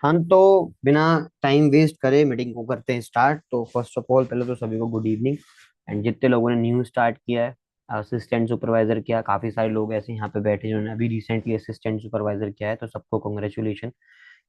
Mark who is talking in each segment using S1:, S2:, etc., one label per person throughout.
S1: हम तो बिना टाइम वेस्ट करे मीटिंग को करते हैं स्टार्ट। तो फर्स्ट ऑफ ऑल पहले तो सभी को गुड इवनिंग। एंड जितने लोगों ने न्यू स्टार्ट किया है, असिस्टेंट सुपरवाइजर किया, काफी सारे लोग ऐसे यहाँ पे बैठे जिन्होंने अभी रिसेंटली असिस्टेंट सुपरवाइजर किया है, तो सबको कॉन्ग्रेचुलेशन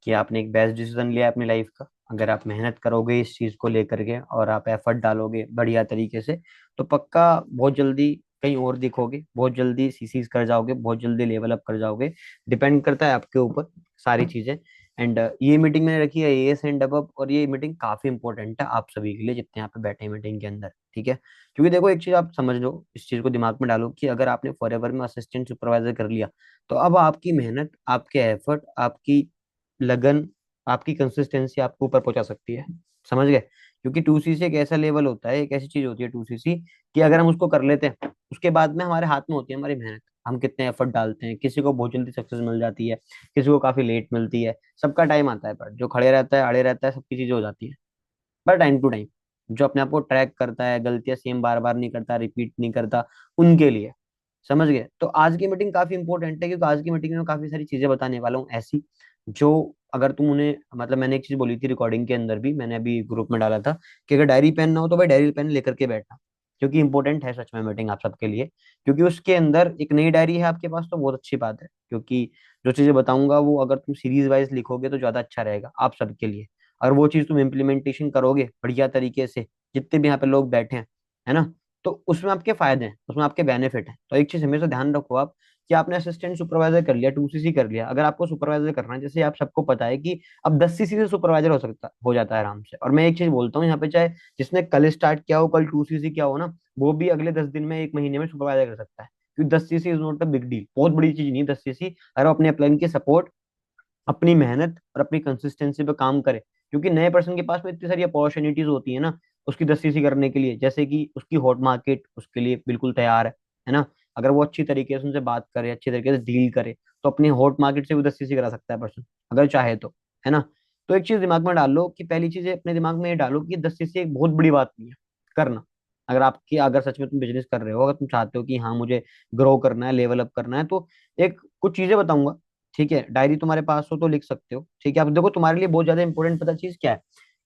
S1: कि आपने एक बेस्ट डिसीजन लिया है अपनी लाइफ का। अगर आप मेहनत करोगे इस चीज को लेकर के और आप एफर्ट डालोगे बढ़िया तरीके से, तो पक्का बहुत जल्दी कहीं और दिखोगे, बहुत जल्दी सीसीज कर जाओगे, बहुत जल्दी लेवल अप कर जाओगे। डिपेंड करता है आपके ऊपर सारी चीजें। एंड ये मीटिंग मैंने रखी है एएस एंड अबव, और ये मीटिंग काफी इंपॉर्टेंट है आप सभी के लिए जितने यहाँ पे बैठे हैं मीटिंग के अंदर, ठीक है। क्योंकि देखो एक चीज आप समझ लो, इस चीज को दिमाग में डालो कि अगर आपने फॉर एवर में असिस्टेंट सुपरवाइजर कर लिया, तो अब आपकी मेहनत, आपके एफर्ट, आपकी लगन, आपकी कंसिस्टेंसी आपको ऊपर पहुंचा सकती है। समझ गए? क्योंकि 2सीसी एक ऐसा लेवल होता है, एक ऐसी चीज होती है 2सीसी, कि अगर हम उसको कर लेते हैं उसके बाद में हमारे हाथ में होती है हमारी मेहनत। हम कितने एफर्ट डालते हैं, किसी को बहुत जल्दी सक्सेस मिल जाती है, किसी को काफी लेट मिलती है, सबका टाइम आता है। पर जो खड़े रहता है, अड़े रहता है, सबकी चीजें हो जाती है। पर टाइम टू टाइम जो अपने आप को ट्रैक करता है, गलतियां सेम बार बार नहीं करता, रिपीट नहीं करता, उनके लिए। समझ गए? तो आज की मीटिंग काफी इंपॉर्टेंट है, क्योंकि आज की मीटिंग में काफी सारी चीजें बताने वाला हूँ ऐसी, जो अगर तुम उन्हें, मतलब मैंने एक चीज बोली थी रिकॉर्डिंग के अंदर भी, मैंने अभी ग्रुप में डाला था कि अगर डायरी पेन ना हो तो भाई डायरी पेन लेकर के बैठना, क्योंकि इंपॉर्टेंट है सच में मीटिंग आप सबके लिए। क्योंकि उसके अंदर एक नई डायरी है आपके पास तो बहुत अच्छी बात है, क्योंकि जो चीजें बताऊंगा वो अगर तुम सीरीज वाइज लिखोगे तो ज्यादा अच्छा रहेगा आप सबके लिए। और वो चीज तुम इम्प्लीमेंटेशन करोगे बढ़िया तरीके से, जितने भी यहाँ पे लोग बैठे हैं, है ना, तो उसमें आपके फायदे हैं, उसमें आपके बेनिफिट हैं। तो एक चीज हमेशा ध्यान रखो आप, कि आपने असिस्टेंट सुपरवाइजर कर लिया, 2सीसी कर लिया, अगर आपको सुपरवाइजर करना है, जैसे आप सबको पता है कि अब 10सीसी से सुपरवाइजर हो सकता, हो जाता है आराम से। और मैं एक चीज बोलता हूँ यहाँ पे, चाहे जिसने कल स्टार्ट किया हो, कल 2सीसी किया हो ना, वो भी अगले 10 दिन में, 1 महीने में सुपरवाइजर कर सकता है। क्योंकि 10सीसी is not a big deal, बहुत बड़ी चीज नहीं है 10सीसी, अगर वो अपने अपलाइन की सपोर्ट, अपनी मेहनत और अपनी कंसिस्टेंसी पे काम करे। क्योंकि नए पर्सन के पास में इतनी सारी अपॉर्चुनिटीज होती है ना, उसकी 10सीसी करने के लिए, जैसे कि उसकी हॉट मार्केट उसके लिए बिल्कुल तैयार है ना। अगर वो अच्छी तरीके से उनसे बात करे, अच्छी तरीके से डील करे, तो अपनी हॉट मार्केट से भी 10सीसी करा सकता है पर्सन, अगर चाहे तो, है ना। तो एक चीज दिमाग में डाल लो, कि पहली चीज अपने दिमाग में ये डालो कि 10सीसी एक बहुत बड़ी बात नहीं है करना। अगर आपकी, अगर सच में तुम बिजनेस कर रहे हो, अगर तुम चाहते हो कि हाँ मुझे ग्रो करना है, लेवल अप करना है, तो एक कुछ चीजें बताऊंगा, ठीक है। डायरी तुम्हारे पास हो तो लिख सकते हो, ठीक है। अब देखो तुम्हारे लिए बहुत ज्यादा इंपॉर्टेंट पता चीज क्या है,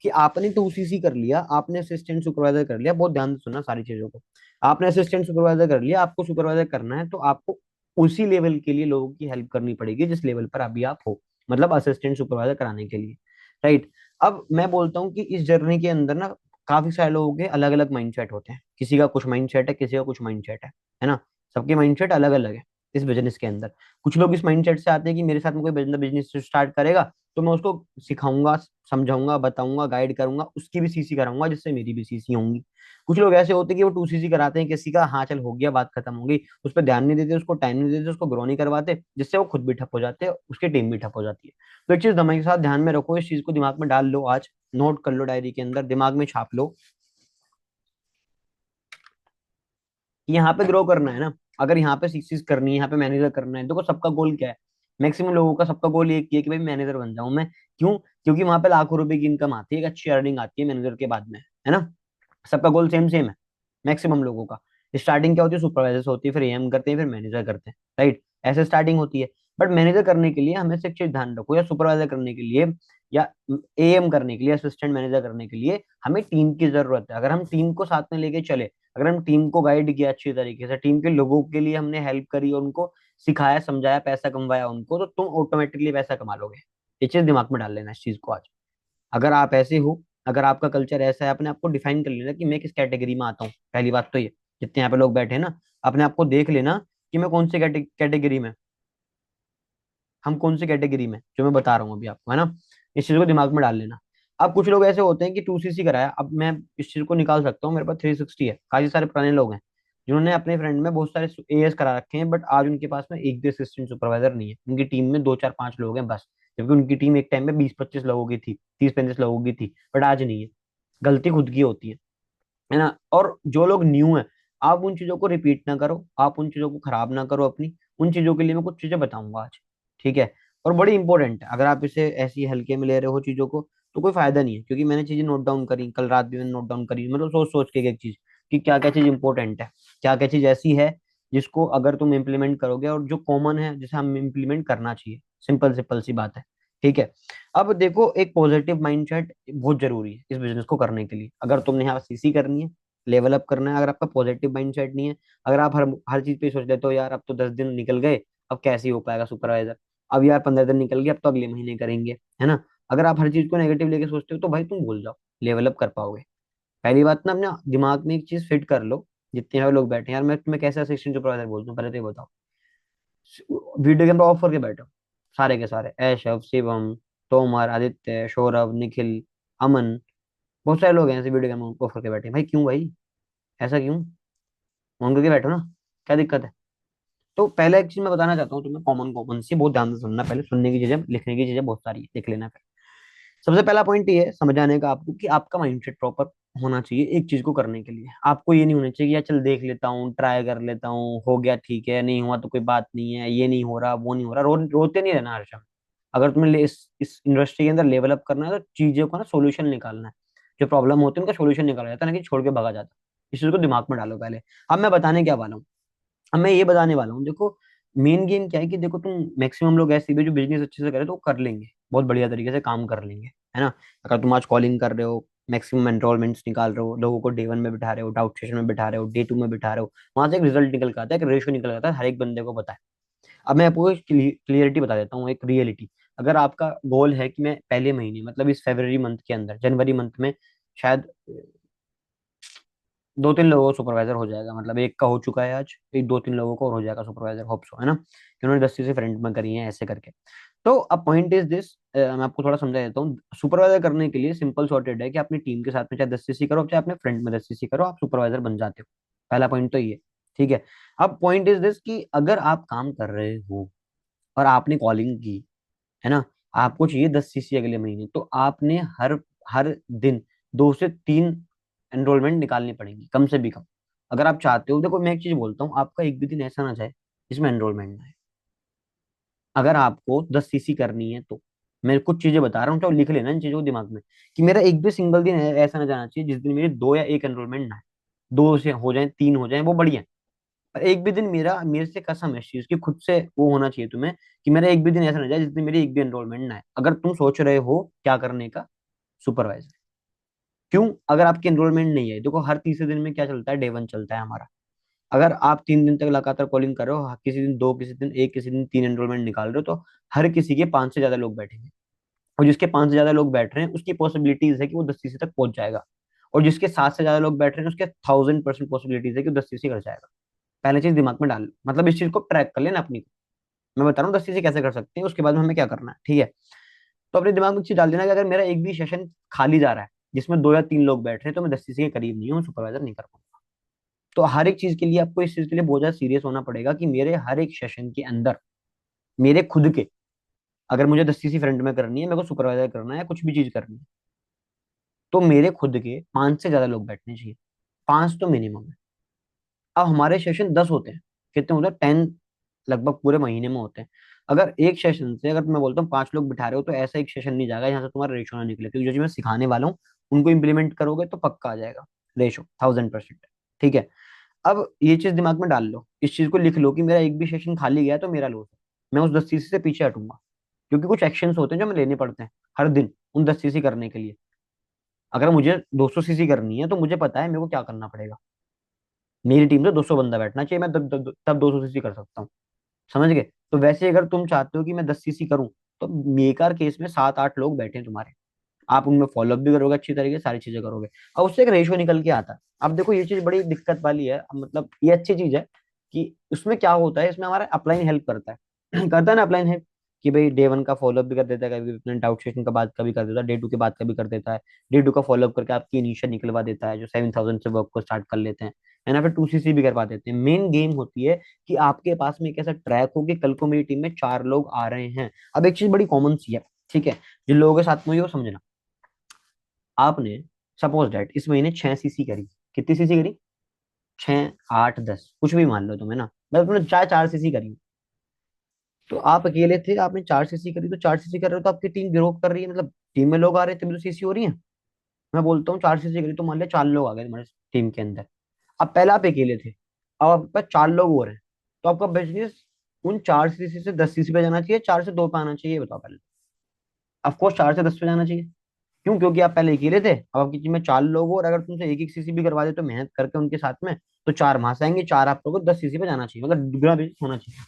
S1: कि आपने तो उसी कर लिया, आपने असिस्टेंट सुपरवाइजर कर लिया, बहुत ध्यान से सुनना सारी चीजों को। आपने असिस्टेंट सुपरवाइजर कर लिया, आपको सुपरवाइजर करना है, तो आपको उसी लेवल के लिए लोगों की हेल्प करनी पड़ेगी जिस लेवल पर अभी आप हो, मतलब असिस्टेंट सुपरवाइजर कराने के लिए, राइट। अब मैं बोलता हूँ कि इस जर्नी के अंदर ना काफी सारे लोगों के अलग अलग माइंडसेट होते हैं, किसी का कुछ माइंडसेट है, किसी का कुछ माइंडसेट है ना। सबके माइंडसेट अलग अलग है इस बिजनेस के अंदर। कुछ लोग इस माइंडसेट से आते हैं कि मेरे साथ में कोई बिजनेस बिजनेस स्टार्ट करेगा, तो मैं उसको सिखाऊंगा, समझाऊंगा, बताऊंगा, गाइड करूंगा, उसकी भी सीसी कराऊंगा, जिससे मेरी भी सीसी होंगी। कुछ लोग ऐसे होते हैं कि वो 2सीसी कराते हैं किसी का, हाँ चल हो गया, बात खत्म हो गई, उस पर ध्यान नहीं देते, उसको टाइम नहीं देते, उसको ग्रो नहीं करवाते, जिससे वो खुद भी ठप हो जाते हैं, उसकी टीम भी ठप हो जाती है। तो एक चीज दिमाग के साथ ध्यान में रखो, इस चीज को दिमाग में डाल लो आज, नोट कर लो डायरी के अंदर, दिमाग में छाप लो कि यहाँ पे ग्रो करना है ना। अगर यहाँ पे सीसीज करनी है, यहाँ पे मैनेजर करना है, देखो सबका गोल क्या है, मैक्सिमम लोगों का सबका गोल एक ही है कि भाई मैनेजर बन जाऊं मैं। क्यों? क्योंकि वहां पे लाखों रुपए की इनकम आती है, एक अच्छी अर्निंग आती है मैनेजर के बाद में, है ना। सबका गोल सेम सेम है, मैक्सिमम लोगों का। स्टार्टिंग क्या होती है, सुपरवाइजर से होती है, फिर एएम करते हैं, फिर मैनेजर करते हैं, राइट। ऐसे स्टार्टिंग होती है। बट मैनेजर करने के लिए हमें से एक चीज ध्यान रखो, या सुपरवाइजर करने के लिए, या एएम करने के लिए, असिस्टेंट मैनेजर करने के लिए, हमें टीम की जरूरत है। अगर हम टीम को साथ में लेके चले, अगर हम टीम को गाइड किया अच्छी तरीके से, टीम के लोगों के लिए हमने हेल्प करी और उनको सिखाया, समझाया, पैसा कमवाया उनको, तो तुम ऑटोमेटिकली पैसा कमा लोगे। ये चीज दिमाग में डाल लेना इस चीज को आज। अगर आप ऐसे हो, अगर आपका कल्चर ऐसा है, अपने आप को डिफाइन कर लेना कि मैं किस कैटेगरी में आता हूँ। पहली बात तो ये, जितने यहाँ पे लोग बैठे हैं ना, अपने आप को देख लेना कि मैं कौन से कैटेगरी में, हम कौन सी कैटेगरी में, जो मैं बता रहा हूँ अभी आपको, है ना। इस चीज को दिमाग में डाल लेना। अब कुछ लोग ऐसे होते हैं कि 2सीसी कराया, अब मैं इस चीज को निकाल सकता हूँ, मेरे पास 360 है, काफी सारे पुराने लोग हैं जिन्होंने अपने फ्रेंड में बहुत सारे एएस करा रखे हैं, बट आज उनके पास में एक भी असिस्टेंट सुपरवाइजर नहीं है, उनकी टीम में दो चार पांच लोग हैं बस। जबकि उनकी टीम एक टाइम में 20-25 लोगों की थी, 30-35 लोगों की थी, बट आज नहीं है। गलती खुद की होती है ना। और जो लोग न्यू है, आप उन चीजों को रिपीट ना करो, आप उन चीजों को खराब ना करो अपनी। उन चीजों के लिए मैं कुछ चीजें बताऊंगा आज, ठीक है। और बड़ी इंपॉर्टेंट है, अगर आप इसे ऐसी हल्के में ले रहे हो चीजों को, तो कोई फायदा नहीं है। क्योंकि मैंने चीजें नोट डाउन करी, कल रात भी मैंने नोट डाउन करी, मतलब सोच सोच के एक चीज, कि क्या क्या चीज इंपॉर्टेंट है, क्या क्या चीज ऐसी है जिसको अगर तुम इम्प्लीमेंट करोगे, और जो कॉमन है जिसे हम इम्प्लीमेंट करना चाहिए, सिंपल सिंपल सी बात है। ठीक है। अब देखो, एक पॉजिटिव माइंडसेट बहुत जरूरी है इस बिजनेस को करने के लिए। अगर तुमने यहाँ सीसी करनी है, लेवल अप करना है, अगर आपका पॉजिटिव माइंडसेट नहीं है, अगर आप हर हर चीज पे सोच लेते हो यार अब तो 10 दिन निकल गए, अब कैसे ही हो पाएगा सुपरवाइजर, अब यार 15 दिन निकल गए, अब तो अगले महीने करेंगे, है ना। अगर आप हर चीज को नेगेटिव लेके सोचते हो तो भाई तुम भूल जाओ लेवल अप कर पाओगे। पहली बात ना, अपने दिमाग में एक चीज फिट कर लो, जितने सारे लोग बैठे हैं यार, मैं तुम्हें कैसे असिस्टेंट सुपरवाइजर बोलता हूँ पहले तो ये बताओ। वीडियो कैमरा ऑफ करके बैठो, सारे के सारे, ऐशव, शिवम, तोमर, आदित्य, सौरभ, निखिल, अमन, बहुत सारे लोग हैं ऐसे वीडियो कैमरा ऑफ करके बैठे हैं। भाई क्यों भाई, ऐसा क्यों? ऑन करके बैठो ना, क्या दिक्कत है? तो पहले एक चीज मैं बताना चाहता हूँ तुम्हें, कॉमन कॉमन सी, बहुत ध्यान से सुनना, पहले सुनने की चीजें, लिखने की चीजें बहुत सारी है, लिख लेना फिर। सबसे पहला पॉइंट ये है समझाने का आपको कि आपका माइंडसेट प्रॉपर होना चाहिए एक चीज को करने के लिए। आपको ये नहीं होना चाहिए कि यार चल देख लेता हूँ, ट्राई कर लेता हूँ, हो गया ठीक है, नहीं हुआ तो कोई बात नहीं है, ये नहीं हो रहा, वो नहीं हो रहा, रोते नहीं रहना हर समय। अगर तुम्हें इस इंडस्ट्री के अंदर लेवल अप करना है तो चीजों का ना सोल्यूशन निकालना है। जो प्रॉब्लम होती है उनका सोल्यूशन निकाला जाता है, ना कि छोड़ के भागा जाता है। इस चीज को दिमाग में डालो पहले। अब मैं बताने क्या वाला हूँ, अब मैं ये बताने वाला हूँ, देखो मेन गेम क्या है कि देखो तुम मैक्सिमम लोग ऐसे भी जो बिजनेस अच्छे से करे तो वो कर लेंगे, बहुत बढ़िया तरीके से काम कर लेंगे, है ना। अगर तुम आज कॉलिंग कर रहे हो, मैक्सिमम एनरोलमेंट्स निकाल रहे हो, लोगों को डे 1 में बिठा रहे हो, डाउट सेशन में बिठा रहे हो, डे 2 में बिठा रहे हो, वहां से एक रिजल्ट निकल के आता है, एक रेशियो निकल के आता है, हर एक बंदे को पता है। अब मैं आपको एक क्लियरिटी बता देता हूँ, एक रियलिटी। अगर आपका गोल है कि मैं पहले महीने मतलब इस फरवरी मंथ के अंदर, जनवरी मंथ में शायद 2-3 लोगों को सुपरवाइजर हो जाएगा, मतलब एक का हो चुका है आज, एक 2-3 लोगों को और हो जाएगा सुपरवाइजर, होप सो, है ना, कि उन्होंने 10 से फ्रंट में करी है ऐसे करके। तो अब पॉइंट इज दिस, मैं आपको थोड़ा समझा देता हूँ। सुपरवाइजर करने के लिए सिंपल सॉर्टेड है कि अपनी टीम के साथ में चाहे 10 सीसी करो, चाहे अपने फ्रंट में 10 सीसी करो, आप सुपरवाइजर बन जाते हो। पहला पॉइंट तो ये, ठीक है। अब पॉइंट इज दिस कि अगर आप काम कर रहे हो और आपने कॉलिंग की, है ना, आपको चाहिए 10 सीसी अगले महीने, तो आपने हर हर दिन 2 से 3 एनरोलमेंट निकालनी पड़ेगी, कम से भी कम। अगर आप चाहते हो, देखो मैं एक चीज बोलता हूँ, आपका एक भी दिन ऐसा ना जाए जिसमें एनरोलमेंट ना है। अगर आपको 10 सीसी करनी है तो मैं कुछ चीजें बता रहा हूँ, तो लिख लेना इन चीजों को दिमाग में, कि मेरा एक भी सिंगल दिन ऐसा ना जाना चाहिए जिस दिन मेरे 2 या 1 एनरोलमेंट ना है। 2 से हो जाए 3 हो जाए वो बढ़िया है, पर एक भी दिन मेरा, मेरे से कसम है इस चीज की, खुद से वो होना चाहिए तुम्हें, कि मेरा एक भी दिन ऐसा ना जाए जिस दिन मेरी एक भी एनरोलमेंट ना है। अगर तुम सोच रहे हो क्या करने का, सुपरवाइजर, क्यों? अगर आपकी एनरोलमेंट नहीं है, देखो हर तीसरे दिन में क्या चलता है, डे 1 चलता है हमारा। अगर आप 3 दिन तक लगातार कॉलिंग कर रहे हो, किसी दिन 2, किसी दिन 1, किसी दिन 3 एनरोलमेंट निकाल रहे हो, तो हर किसी के 5 से ज्यादा लोग बैठेंगे। और जिसके 5 से ज्यादा लोग बैठ रहे हैं उसकी पॉसिबिलिटीज है कि वो 10 सीसी तक पहुंच जाएगा। और जिसके 7 से ज्यादा लोग बैठ रहे हैं उसके 1000% पॉसिबिलिटीज है कि वो 10 सीसी कर जाएगा। पहले चीज दिमाग में डाल लो, मतलब इस चीज को ट्रैक कर लेना अपनी। मैं बता रहा हूँ 10 चीजें कैसे कर सकते हैं, उसके बाद में हमें क्या करना है, ठीक है। तो अपने दिमाग में एक चीज डाल देना कि अगर मेरा एक भी सेशन खाली जा रहा है जिसमें 2 या 3 लोग बैठ रहे हैं, तो मैं 10 चीजें के करीब नहीं हूँ, सुपरवाइजर नहीं कर पाऊंगा। तो हर एक चीज के लिए आपको इस चीज के लिए बहुत ज्यादा सीरियस होना पड़ेगा कि मेरे हर एक सेशन के अंदर, मेरे खुद के, अगर मुझे 10 चीजें फ्रंट में करनी है, मेरे को सुपरवाइजर करना है, कुछ भी चीज करनी है, तो मेरे खुद के 5 से ज्यादा लोग बैठने चाहिए। 5 तो मिनिमम है। अब हमारे सेशन 10 होते हैं, कितने होते हैं, 10 लगभग पूरे महीने में होते हैं। अगर एक सेशन से, अगर मैं बोलता हूँ 5 लोग बिठा रहे हो, तो ऐसा एक सेशन नहीं जाएगा यहाँ से तुम्हारा रेशो ना निकले, क्योंकि जो चीज मैं सिखाने वाला हूँ उनको इम्प्लीमेंट करोगे तो पक्का आ जाएगा रेशो, 1000%। ठीक है। अब ये चीज दिमाग में डाल लो, इस चीज को लिख लो कि मेरा एक भी सेशन खाली गया तो मेरा लॉस है, मैं उस 10 सीसी से पीछे हटूंगा। क्योंकि कुछ एक्शंस होते हैं जो हमें लेने पड़ते हैं हर दिन उन 10 सीसी करने के लिए। अगर मुझे 200 सीसी करनी है तो मुझे पता है मेरे को क्या करना पड़ेगा। मेरी टीम से 200 बंदा बैठना चाहिए, मैं तब 200 सीसी कर सकता हूँ। समझ गए? तो वैसे अगर तुम चाहते हो कि मैं 10 सीसी करूं, तो मेकार केस में 7-8 लोग बैठे हैं तुम्हारे, आप उनमें फॉलोअप भी करोगे अच्छी तरीके से, सारी चीजें करोगे, और उससे एक रेशियो निकल के आता है। अब देखो ये चीज बड़ी दिक्कत वाली है, अब मतलब ये अच्छी चीज है कि उसमें क्या होता है, इसमें हमारा अपलाइन हेल्प करता है करता है ना अपलाइन हेल्प, कि भाई डे 1 का फॉलोअप भी कर देता है, कभी अपने डाउट सेशन के बाद कभी कर देता है, डे 2 के बाद कभी कर देता है, डे 2 का फॉलोअप करके आपकी इनिशियल निकलवा देता है जो 7,000 से वर्क को स्टार्ट कर लेते हैं, है ना, फिर 2 सीसी भी करवा देते हैं। मेन गेम होती है कि आपके पास में एक ऐसा ट्रैक हो कि कल को मेरी टीम में 4 लोग आ रहे हैं। अब एक चीज बड़ी कॉमन सी है, ठीक है, जिन लोगों के साथ में ये वो समझना, आपने सपोज डेट इस महीने 6 सीसी करी, कितनी सीसी करी, 6, 8, 10 कुछ भी मान लो तुम, है ना, मतलब तुमने चाहे 4 सीसी करी, तो आप अकेले थे, आपने 4 सीसी करी, तो 4 सीसी कर रहे हो तो आपकी टीम ग्रो कर रही है, मतलब टीम में लोग आ रहे हैं तभी तो सीसी हो रही है। मैं बोलता हूँ 4 सीसी करी तो मान लिया 4 लोग आ गए तुम्हारे टीम के अंदर। अब पहले आप अकेले थे, अब आपके पास 4 लोग और हैं, तो आपका बिजनेस उन 4 सीसी से 10 सीसी पे जाना चाहिए, 4 से 2 पे आना चाहिए, ये बताओ पहले। ऑफकोर्स 4 से 10 पे जाना चाहिए। क्यों? क्योंकि आप पहले अकेले थे, अब आपकी टीम में 4 लोग हो, और अगर तुमसे एक एक सीसी भी करवा दे तो मेहनत करके उनके साथ में, तो 4 वहां से आएंगे, 4 आप लोगों को 10 सीसी पे जाना चाहिए, मतलब दुगना बिजनेस होना चाहिए।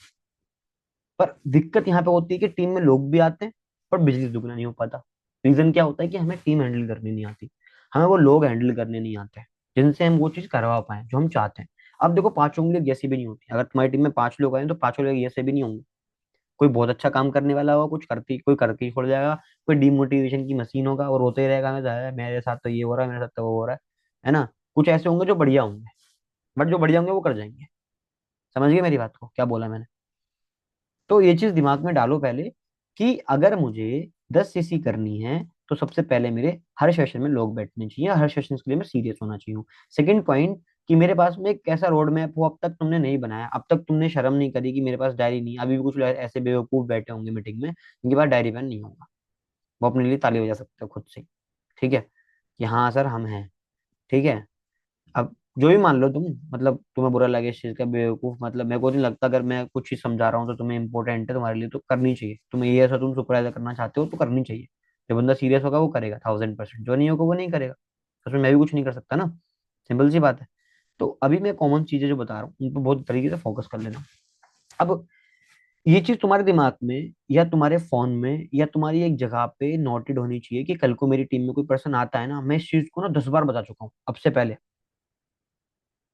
S1: पर दिक्कत यहाँ पे होती है कि टीम में लोग भी आते हैं पर बिजनेस दुगना नहीं हो पाता। रीजन क्या होता है कि हमें टीम हैंडल करनी नहीं आती, हमें वो लोग हैंडल करने नहीं आते जिनसे हम वो चीज करवा पाए जो हम चाहते हैं। अब देखो, 5 उंगली जैसी भी नहीं होती। अगर तुम्हारी टीम में 5 लोग आए तो 5 लोग ऐसे भी नहीं होंगे। कोई बहुत अच्छा काम करने वाला होगा, कुछ करती कोई करके ही छोड़ जाएगा। कोई डिमोटिवेशन की मशीन होगा और रोते ही रहेगा, मेरे साथ तो ये हो रहा है, मेरे साथ तो वो हो रहा है ना। कुछ ऐसे होंगे जो बढ़िया होंगे, बट जो बढ़िया होंगे वो कर जाएंगे। समझ गए मेरी बात को, क्या बोला मैंने? तो ये चीज दिमाग में डालो पहले, कि अगर मुझे 10 सीसी करनी है तो सबसे पहले मेरे हर सेशन में लोग बैठने चाहिए, हर सेशन के लिए मैं सीरियस होना चाहिए। सेकंड पॉइंट, कि मेरे पास में एक ऐसा रोड मैप हो, अब तक तुमने नहीं बनाया, अब तक तुमने शर्म नहीं करी कि मेरे पास डायरी नहीं है। अभी भी कुछ लोग ऐसे बेवकूफ बैठे होंगे मीटिंग में जिनके पास डायरी पेन नहीं होगा, वो अपने लिए ताली बजा सकते हो खुद से। ठीक है, कि हाँ सर हम हैं। ठीक है। अब जो भी मान लो तुम, मतलब तुम्हें बुरा लगे इस चीज का, बेवकूफ, मतलब मेरे को नहीं लगता, अगर मैं कुछ चीज समझा रहा हूँ तो तुम्हें इंपॉर्टेंट है तुम्हारे लिए तो करनी चाहिए। तुम्हें ये ऐसा तुम सुपरवाइजर करना चाहते हो तो करनी चाहिए। जो बंदा सीरियस होगा वो करेगा 1000%, जो नहीं होगा वो नहीं करेगा। उसमें मैं भी कुछ नहीं कर सकता ना। सिंपल सी बात है। तो अभी मैं कॉमन चीजें जो बता रहा हूँ उन पर बहुत तरीके से फोकस कर लेना। अब ये चीज तुम्हारे दिमाग में या तुम्हारे फोन में या तुम्हारी एक जगह पे नोटेड होनी चाहिए कि कल को मेरी टीम में कोई पर्सन आता है ना, मैं इस चीज को ना 10 बार बता चुका हूँ अब से पहले।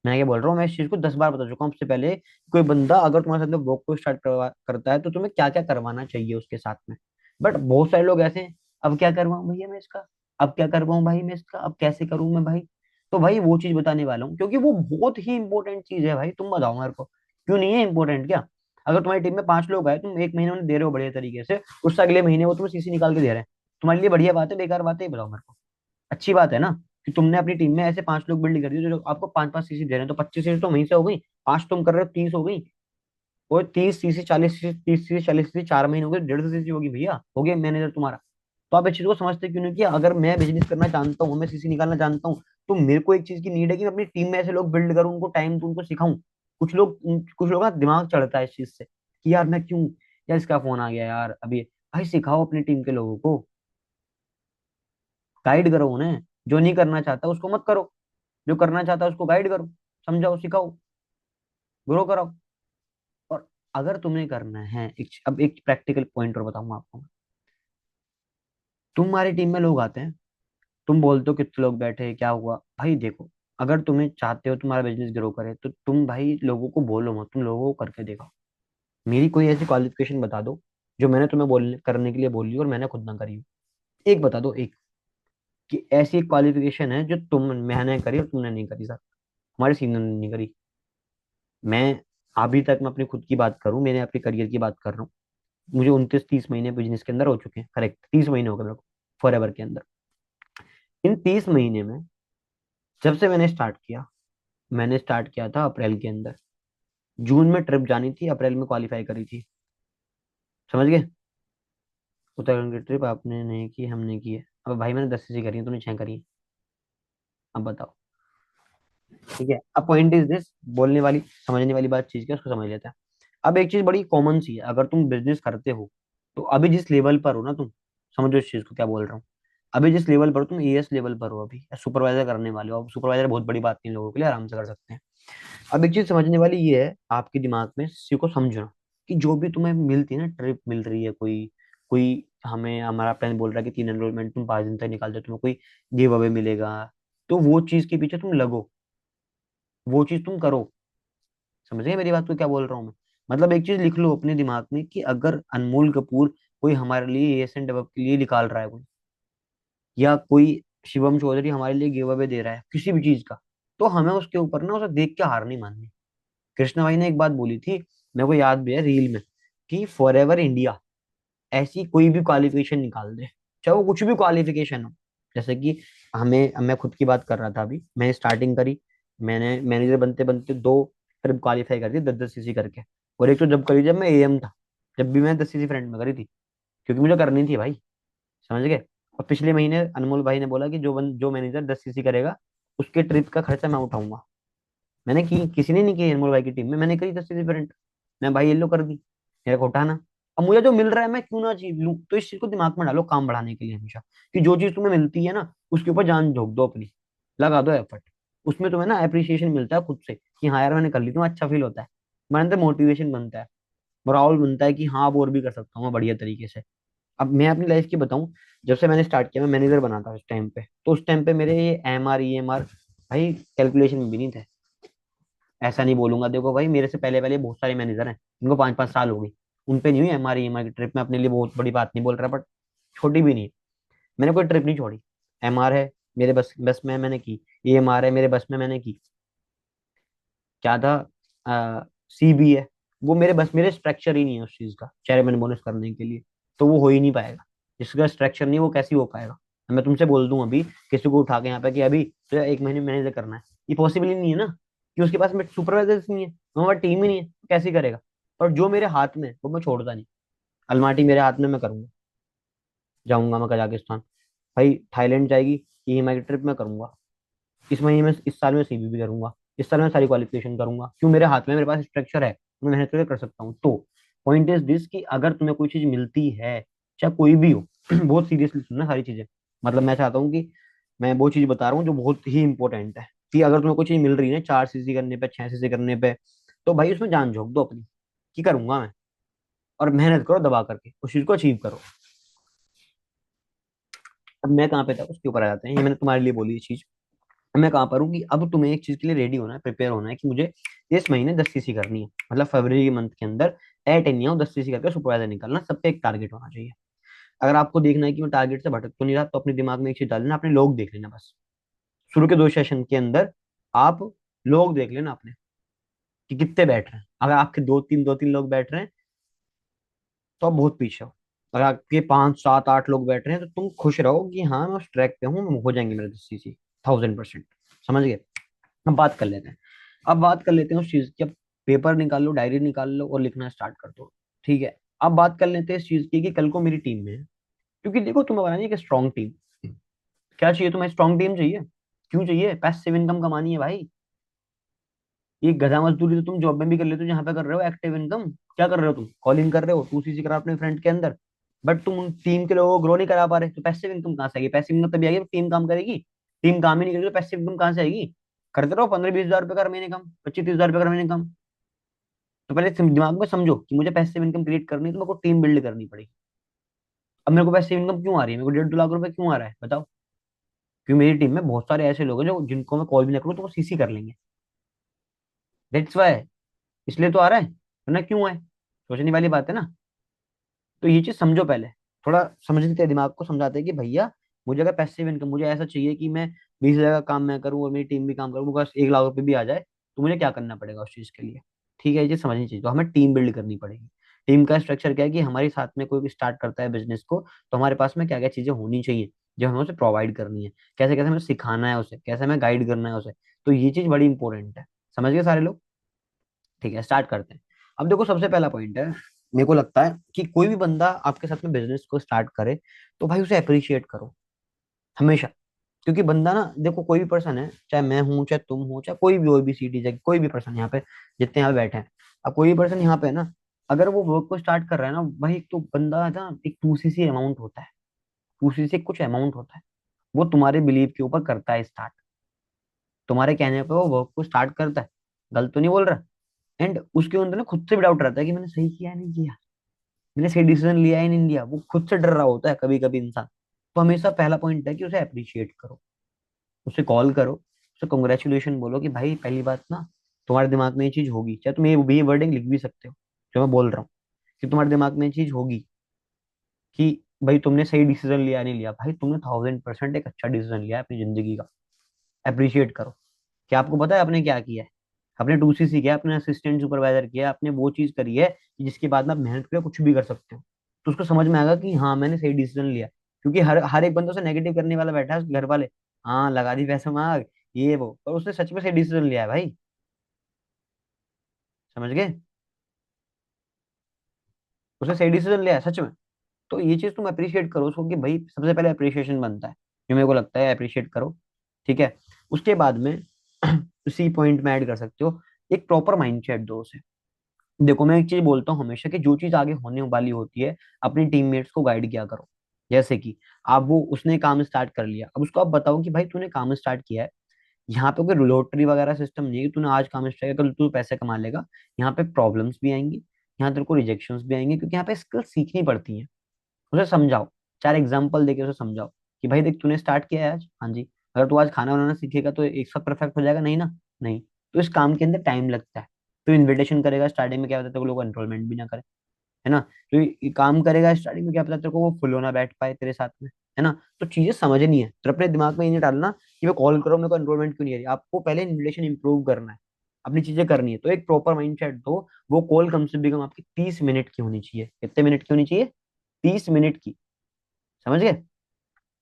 S1: मैं क्या बोल रहा हूँ, मैं इस चीज को 10 बार बता चुका हूँ उससे पहले। कोई बंदा अगर तुम्हारे साथ में वर्क को स्टार्ट करता है तो तुम्हें क्या क्या करवाना चाहिए उसके साथ में। बट बहुत सारे लोग ऐसे हैं, अब क्या करवाऊं भैया मैं इसका, अब क्या करवाऊं भाई मैं इसका, अब कैसे करूं मैं भाई। तो भाई वो चीज बताने वाला हूँ क्योंकि वो बहुत ही इंपॉर्टेंट चीज है भाई। तुम बताओ मेरे को, क्यों नहीं है इंपॉर्टेंट क्या? अगर तुम्हारी टीम में 5 लोग आए, तुम एक महीने उन्हें दे रहे हो बढ़िया तरीके से, उससे अगले महीने वो तुम्हें सीसी निकाल के दे रहे हैं, तुम्हारे लिए बढ़िया बात है बेकार बात है, ये बताओ मेरे को। अच्छी बात है ना, कि तुमने अपनी टीम में ऐसे 5 लोग बिल्ड कर दिए जो आपको 5-5 सीसी दे रहे हैं, तो 25 सीसी तो वहीं से हो गई। 5 तुम कर रहे हो, 30 हो गई। और 30 सीसी 40 सीसी, 30 सीसी 40 सीसी, 4 महीने हो गए, 150 सीसी होगी भैया, हो गया मैनेजर तुम्हारा। तो आप इस चीज को समझते क्यों नहीं कि अगर मैं बिजनेस करना जानता हूँ, मैं सीसी निकालना जानता हूँ, तो मेरे को एक चीज की नीड है कि मैं अपनी टीम में ऐसे लोग बिल्ड करूँ, उनको टाइम दूं, उनको सिखाऊं। कुछ लोग ना दिमाग चढ़ता है इस चीज से कि यार मैं क्यों, यार इसका फोन आ गया यार अभी। भाई सिखाओ अपनी टीम के लोगों को, गाइड करो उन्हें। जो नहीं करना चाहता उसको मत करो, जो करना चाहता है उसको गाइड करो, समझाओ, सिखाओ, ग्रो कराओ। और अगर तुम्हें करना है अब एक प्रैक्टिकल पॉइंट और बताऊंगा आपको। तुम्हारी टीम में लोग आते हैं, तुम बोलते हो कितने लोग बैठे हैं, क्या हुआ भाई? देखो, अगर तुम्हें चाहते हो तुम्हारा बिजनेस ग्रो करे तो तुम भाई लोगों को बोलो मत, तुम लोगों को करके देखो। मेरी कोई ऐसी क्वालिफिकेशन बता दो जो मैंने तुम्हें बोलने करने के लिए बोली और मैंने खुद ना करी हो। एक बता दो, एक, कि ऐसी एक क्वालिफिकेशन है जो मैंने करी और तुमने नहीं करी सर, हमारे सीनियर ने नहीं करी। मैं अभी तक, मैं अपनी खुद की बात करूं, मैंने अपने करियर की बात कर रहा हूँ, मुझे 29-30 महीने बिजनेस के अंदर हो चुके हैं, करेक्ट 30 महीने हो गए मेरे को फॉर एवर के अंदर। इन 30 महीने में जब से मैंने स्टार्ट किया था अप्रैल के अंदर। जून में ट्रिप जानी थी, अप्रैल में क्वालिफाई करी थी। समझ गए? उत्तराखंड की ट्रिप आपने नहीं की, हमने की है। अब भाई मैंने 10 चीजें करी हैं, तूने 6 करी हैं। अब बताओ। ठीक है, अब पॉइंट इज दिस, बोलने वाली समझने वाली बात चीज क्या, उसको समझ लेते हैं। अब एक चीज बड़ी कॉमन सी है, अगर तुम बिजनेस करते हो तो अभी जिस लेवल पर हो ना तुम, समझो इस चीज को क्या बोल रहा हूँ। अभी जिस लेवल पर हो, तुम एएस लेवल पर हो अभी, सुपरवाइजर करने वाले हो। अब सुपरवाइजर बहुत बड़ी बात नहीं, लोगों के लिए आराम से कर सकते हैं। अब एक चीज समझने वाली ये है, आपके दिमाग में इसी को समझना, कि जो भी तुम्हें मिलती है ना, ट्रिप मिल रही है कोई, कोई हमें हमारा प्लान बोल रहा है कि 3 एनरोलमेंट तुम 5 दिन तक निकाल दो, तुम्हें कोई गिव अवे मिलेगा, तो वो चीज के पीछे तुम लगो, वो चीज तुम करो। समझ गए मेरी बात को, क्या बोल रहा हूँ मैं? मतलब एक चीज लिख लो अपने दिमाग में, कि अगर अनमोल कपूर कोई हमारे लिए एशियन डेवलप के लिए निकाल रहा है कोई, या कोई शिवम चौधरी हमारे लिए गिव अवे दे रहा है किसी भी चीज का, तो हमें उसके ऊपर ना उसे देख के हार नहीं माननी। कृष्णा भाई ने एक बात बोली थी, मेरे को याद भी है रील में, कि फॉर एवर इंडिया ऐसी कोई भी क्वालिफिकेशन निकाल दे, चाहे वो कुछ भी क्वालिफिकेशन हो। जैसे कि मैं खुद की बात कर रहा था, अभी मैंने स्टार्टिंग करी, मैंने मैनेजर बनते बनते 2 ट्रिप क्वालिफाई कर दी 10-10 सीसी करके। और एक तो जब करी, जब मैं एएम था, जब भी मैंने 10 सीसी फ्रंट में करी थी, क्योंकि मुझे करनी थी भाई। समझ गए? और पिछले महीने अनमोल भाई ने बोला कि जो मैनेजर 10 सीसी करेगा उसके ट्रिप का खर्चा मैं उठाऊंगा। किसी ने नहीं की अनमोल भाई की टीम में, मैंने करी 10 सीसी फ्रंट। मैं भाई येलो कर दी, मेरे को उठाना। अब मुझे जो मिल रहा है मैं क्यों ना अचीव लूं, तो इस चीज को दिमाग में डालो काम बढ़ाने के लिए हमेशा, कि जो चीज तुम्हें मिलती है ना उसके ऊपर जान झोंक दो अपनी, लगा दो एफर्ट। उसमें तुम्हें ना अप्रिसिएशन मिलता है खुद से कि हाँ यार मैंने कर ली, तुम्हें अच्छा फील होता है, मेरे अंदर मोटिवेशन बनता है, मोराल बनता है कि हाँ अब और भी कर सकता हूँ मैं बढ़िया तरीके से। अब मैं अपनी लाइफ की बताऊं, जब से मैंने स्टार्ट किया, मैं मैनेजर बना था उस टाइम पे, तो उस टाइम पे मेरे ये M R E M R भाई कैलकुलेशन में भी नहीं थे। ऐसा नहीं बोलूंगा, देखो भाई मेरे से पहले पहले बहुत सारे मैनेजर हैं जिनको 5 5 साल हो गई, उन पे नहीं हुई M R E M R की ट्रिप। मैं अपने लिए बहुत बड़ी बात नहीं बोल रहा, बट छोटी भी नहीं है, मैंने कोई ट्रिप नहीं छोड़ी। एम आर है मेरे बस बस में मैंने की, ई एम आर है मेरे बस में मैंने की, क्या था सी बी है, वो मेरे बस मेरे स्ट्रक्चर ही नहीं है उस चीज का चेयरमैन बोनस करने के लिए, तो वो हो ही नहीं पाएगा। जिसका स्ट्रक्चर नहीं वो कैसे हो पाएगा। मैं तुमसे बोल दूं अभी किसी को उठा के यहाँ पे कि अभी तो 1 महीने मैनेजर करना है, ये पॉसिबल ही नहीं है ना, कि उसके पास में सुपरवाइजर नहीं है, हमारा टीम ही नहीं है, तो कैसे करेगा। और जो मेरे हाथ में है, वो मैं छोड़ता नहीं। अलमाटी मेरे हाथ में, मैं करूंगा, जाऊंगा मैं कजाकिस्तान, भाई थाईलैंड जाएगी, ईएमआई की ट्रिप मैं करूंगा, इस महीने में इस साल में सीबीबी करूंगा, इस साल में सारी क्वालिफिकेशन करूंगा, क्यों मेरे हाथ में, मेरे पास स्ट्रक्चर है, मैं मेहनत करके कर सकता हूँ। तो पॉइंट इज दिस कि अगर तुम्हें कोई चीज मिलती है, चाहे कोई भी हो बहुत सीरियसली सुनना सारी चीजें, मतलब मैं चाहता हूँ कि मैं वो चीज बता रहा हूँ जो बहुत ही इंपॉर्टेंट है, कि अगर तुम्हें कोई चीज मिल रही है 4 सीसी करने पे 6 सीसी करने पे, तो भाई उसमें जान झोंक दो अपनी, कि करूंगा मैं, और मेहनत करो दबा करके उस चीज को अचीव करो। अब मैं कहाँ पे था उसके ऊपर आ जाते हैं, ये मैंने तुम्हारे लिए बोली ये चीज। मैं कहाँ पर हूँ कि अब तुम्हें एक चीज के लिए रेडी होना है, प्रिपेयर होना है कि मुझे इस महीने 10 सीसी करनी है, मतलब फरवरी के मंथ के अंदर एट एन 10 सीसी करके सुपरवाइजर निकलना, सब पे एक टारगेट होना चाहिए। अगर आपको देखना है कि मैं टारगेट से भटक तो नहीं रहा, तो अपने दिमाग में एक चीज डाल लेना, अपने लोग देख लेना बस। शुरू के 2 सेशन के अंदर आप लोग देख लेना अपने, कि कितने बैठ रहे हैं। अगर आपके दो तीन लोग बैठ रहे हैं तो आप बहुत पीछे हो। अगर आपके 5 7 8 लोग बैठ रहे हैं तो तुम खुश रहो कि हाँ मैं उस ट्रैक पे हूँ, हो जाएंगे मेरे 10 सीसी, 1000%। समझ गए। अब बात कर लेते हैं, अब बात कर लेते हैं उस चीज की। अब पेपर निकाल लो, डायरी निकाल लो और लिखना स्टार्ट कर दो। ठीक है। अब बात कर लेते हैं इस चीज की कि कल को मेरी टीम में है, क्योंकि देखो तुम्हें बनानी है कि स्ट्रॉन्ग टीम। क्या चाहिए तुम्हें, स्ट्रॉन्ग टीम चाहिए। क्यों चाहिए, पैसिव इनकम कमानी है भाई। ये गधा मजदूरी तो तुम जॉब में भी कर लेते हो, जहाँ पे कर रहे हो एक्टिव इनकम। क्या कर रहे हो तुम, कॉलिंग कर रहे हो, 2 सीसी करा अपने फ्रेंड के अंदर, बट तुम टीम के लोगों को ग्रो नहीं करा पा रहे, तो पैसिव इनकम कहाँ से आएगी। पैसिव इनकम तभी आएगी टीम काम करेगी, टीम काम ही नहीं करेगी तो पैसिव इनकम कहाँ से आएगी। करते रहो 15 20 हजार रुपये का महीने कम, 25 30 हजार रुपये का महीने कम। तो पहले दिमाग में समझो कि मुझे पैसिव इनकम क्रिएट करनी है, तो मेरे को टीम बिल्ड करनी पड़ेगी। अब मेरे को पैसिव इनकम क्यों आ रही है, मेरे को 1.5 2 लाख रुपए क्यों आ रहा है बताओ। क्योंकि मेरी टीम में बहुत सारे ऐसे लोग हैं जो जिनको मैं कॉल भी ना करूँ तो वो सीसी कर लेंगे। दैट्स वाई, इसलिए तो आ रहा है, वरना क्यों है। सोचने वाली बात है ना। तो ये चीज समझो पहले, थोड़ा समझते हैं, दिमाग को समझाते हैं कि भैया मुझे अगर पैसिव इनकम, मुझे ऐसा चाहिए कि मैं 20 हजार का काम मैं करूँ और मेरी टीम भी काम करूँ, मुझे बस 1 लाख रुपए भी आ जाए, तो मुझे क्या करना पड़ेगा उस चीज के लिए। ठीक है, ये चीज समझनी चाहिए। तो हमें टीम बिल्ड करनी पड़ेगी। टीम का स्ट्रक्चर क्या है कि हमारे साथ में कोई भी स्टार्ट करता है बिजनेस को, तो हमारे पास में क्या क्या चीजें होनी चाहिए जो हमें उसे प्रोवाइड करनी है, कैसे कैसे हमें सिखाना है उसे, कैसे हमें गाइड करना है उसे। तो ये चीज बड़ी इंपॉर्टेंट है। समझ गए सारे लोग। ठीक है, स्टार्ट करते हैं। अब देखो सबसे पहला पॉइंट है, मेरे को लगता है कि कोई भी बंदा आपके साथ में बिजनेस को स्टार्ट करे, तो भाई उसे अप्रिशिएट करो हमेशा। क्योंकि बंदा ना, देखो कोई भी पर्सन है, चाहे मैं हूँ चाहे तुम हो चाहे कोई भी ओबीसीडी चाहे कोई भी पर्सन यहाँ पे, जितने यहाँ पे बैठे हैं, अब कोई भी पर्सन यहाँ पे है ना, अगर वो वर्क को स्टार्ट कर रहा है ना भाई, एक तो बंदा है ना, एक 2 सीसी अमाउंट होता है, 2 सीसी कुछ अमाउंट होता है, वो तुम्हारे बिलीव के ऊपर करता है स्टार्ट, तुम्हारे कहने पे वो वर्क को स्टार्ट करता है। गलत तो नहीं बोल रहा। एंड उसके अंदर ना खुद से भी डाउट रहता है कि मैंने सही किया है नहीं किया, मैंने सही डिसीजन लिया है नहीं लिया, वो खुद से डर रहा होता है कभी कभी इंसान। तो हमेशा पहला पॉइंट है कि उसे अप्रिशिएट करो, उसे कॉल करो, उसे कॉन्ग्रेचुलेशन बोलो कि भाई पहली बात ना, तुम्हारे दिमाग में ये चीज होगी, चाहे तुम ये वर्डिंग लिख भी सकते हो जो मैं बोल रहा हूँ, कि तुम्हारे दिमाग में ये चीज होगी कि भाई तुमने सही डिसीजन लिया नहीं लिया, भाई तुमने 1000% एक अच्छा डिसीजन लिया है अपनी जिंदगी का। अप्रिशिएट करो। क्या आपको पता है आपने क्या किया है, अपने 2 सीसी किया, अपने असिस्टेंट सुपरवाइजर किया, आपने वो चीज करी है कि जिसके बाद में आप मेहनत करके कुछ भी कर सकते हो। तो उसको समझ में आएगा कि हाँ मैंने सही डिसीजन लिया। क्योंकि हर हर एक बंदा से नेगेटिव करने वाला बैठा है, उसके घर वाले, हाँ लगा दी पैसा मांग, ये वो, पर उसने सच में सही डिसीजन लिया है भाई। समझ गए, उसने सही डिसीजन लिया है सच में। तो ये चीज तुम अप्रिशिएट करो उसको, कि भाई सबसे पहले अप्रिशिएशन बनता है, जो मेरे को लगता है अप्रिशिएट करो। ठीक है। उसके बाद में उसी पॉइंट में ऐड कर सकते हो, एक प्रॉपर माइंड सेट दो उसे, देखो मैं एक चीज बोलता हूँ हमेशा कि जो चीज आगे होने वाली होती है अपनी टीममेट्स को गाइड किया करो। जैसे कि आप वो उसने काम स्टार्ट कर लिया, अब उसको आप बताओ कि भाई तूने काम स्टार्ट किया है, यहाँ पे कोई लॉटरी वगैरह सिस्टम नहीं है कि तूने आज काम स्टार्ट किया कल तू पैसे कमा लेगा। यहाँ पे प्रॉब्लम्स भी आएंगी, यहाँ तेरे को रिजेक्शंस भी आएंगे, क्योंकि यहाँ पे स्किल सीखनी पड़ती है। उसे समझाओ, चार एग्जाम्पल देके उसे समझाओ कि भाई देख तूने स्टार्ट किया है आज, हाँ जी, अगर तू आज खाना बनाना सीखेगा तो एक साथ परफेक्ट हो जाएगा नहीं ना। नहीं। तो इस काम के अंदर टाइम लगता है। तो इन्विटेशन करेगा स्टार्टिंग में, क्या होता है लोग एनरोलमेंट भी ना करे, है ना। तो ये काम करेगा स्टार्टिंग में, क्या पता तेरे को वो फुल होना बैठ पाए तेरे साथ में, है ना। तो चीजें समझनी है, तो अपने दिमाग में ये नहीं डालना कि मैं कॉल करो मेरे को एनरोलमेंट क्यों नहीं आ रही। आपको पहले इन्विटेशन इंप्रूव करना है, अपनी चीजें करनी है, तो एक प्रॉपर माइंड सेट दो। वो कॉल कम से कम आपकी 30 मिनट की होनी चाहिए। कितने मिनट की होनी चाहिए? 30 मिनट की। समझ गए?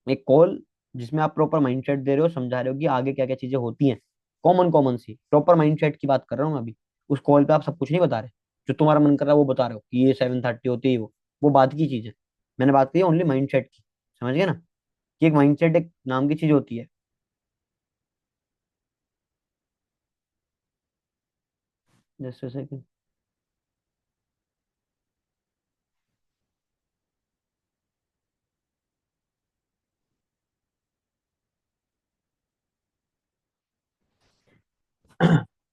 S1: एक कॉल जिसमें आप प्रॉपर माइंडसेट दे रहे हो, समझा रहे हो कि आगे क्या क्या चीजें होती हैं, कॉमन कॉमन सी प्रॉपर माइंडसेट की बात कर रहा हूँ मैं अभी। उस कॉल पे आप सब कुछ नहीं बता रहे, जो तुम्हारा मन कर रहा है वो बता रहे हो कि ये 7:30 होती है, वो बात की चीज है। मैंने बात की है ओनली माइंडसेट की। समझ गए ना, कि एक माइंडसेट एक नाम की चीज होती है। जैसे कि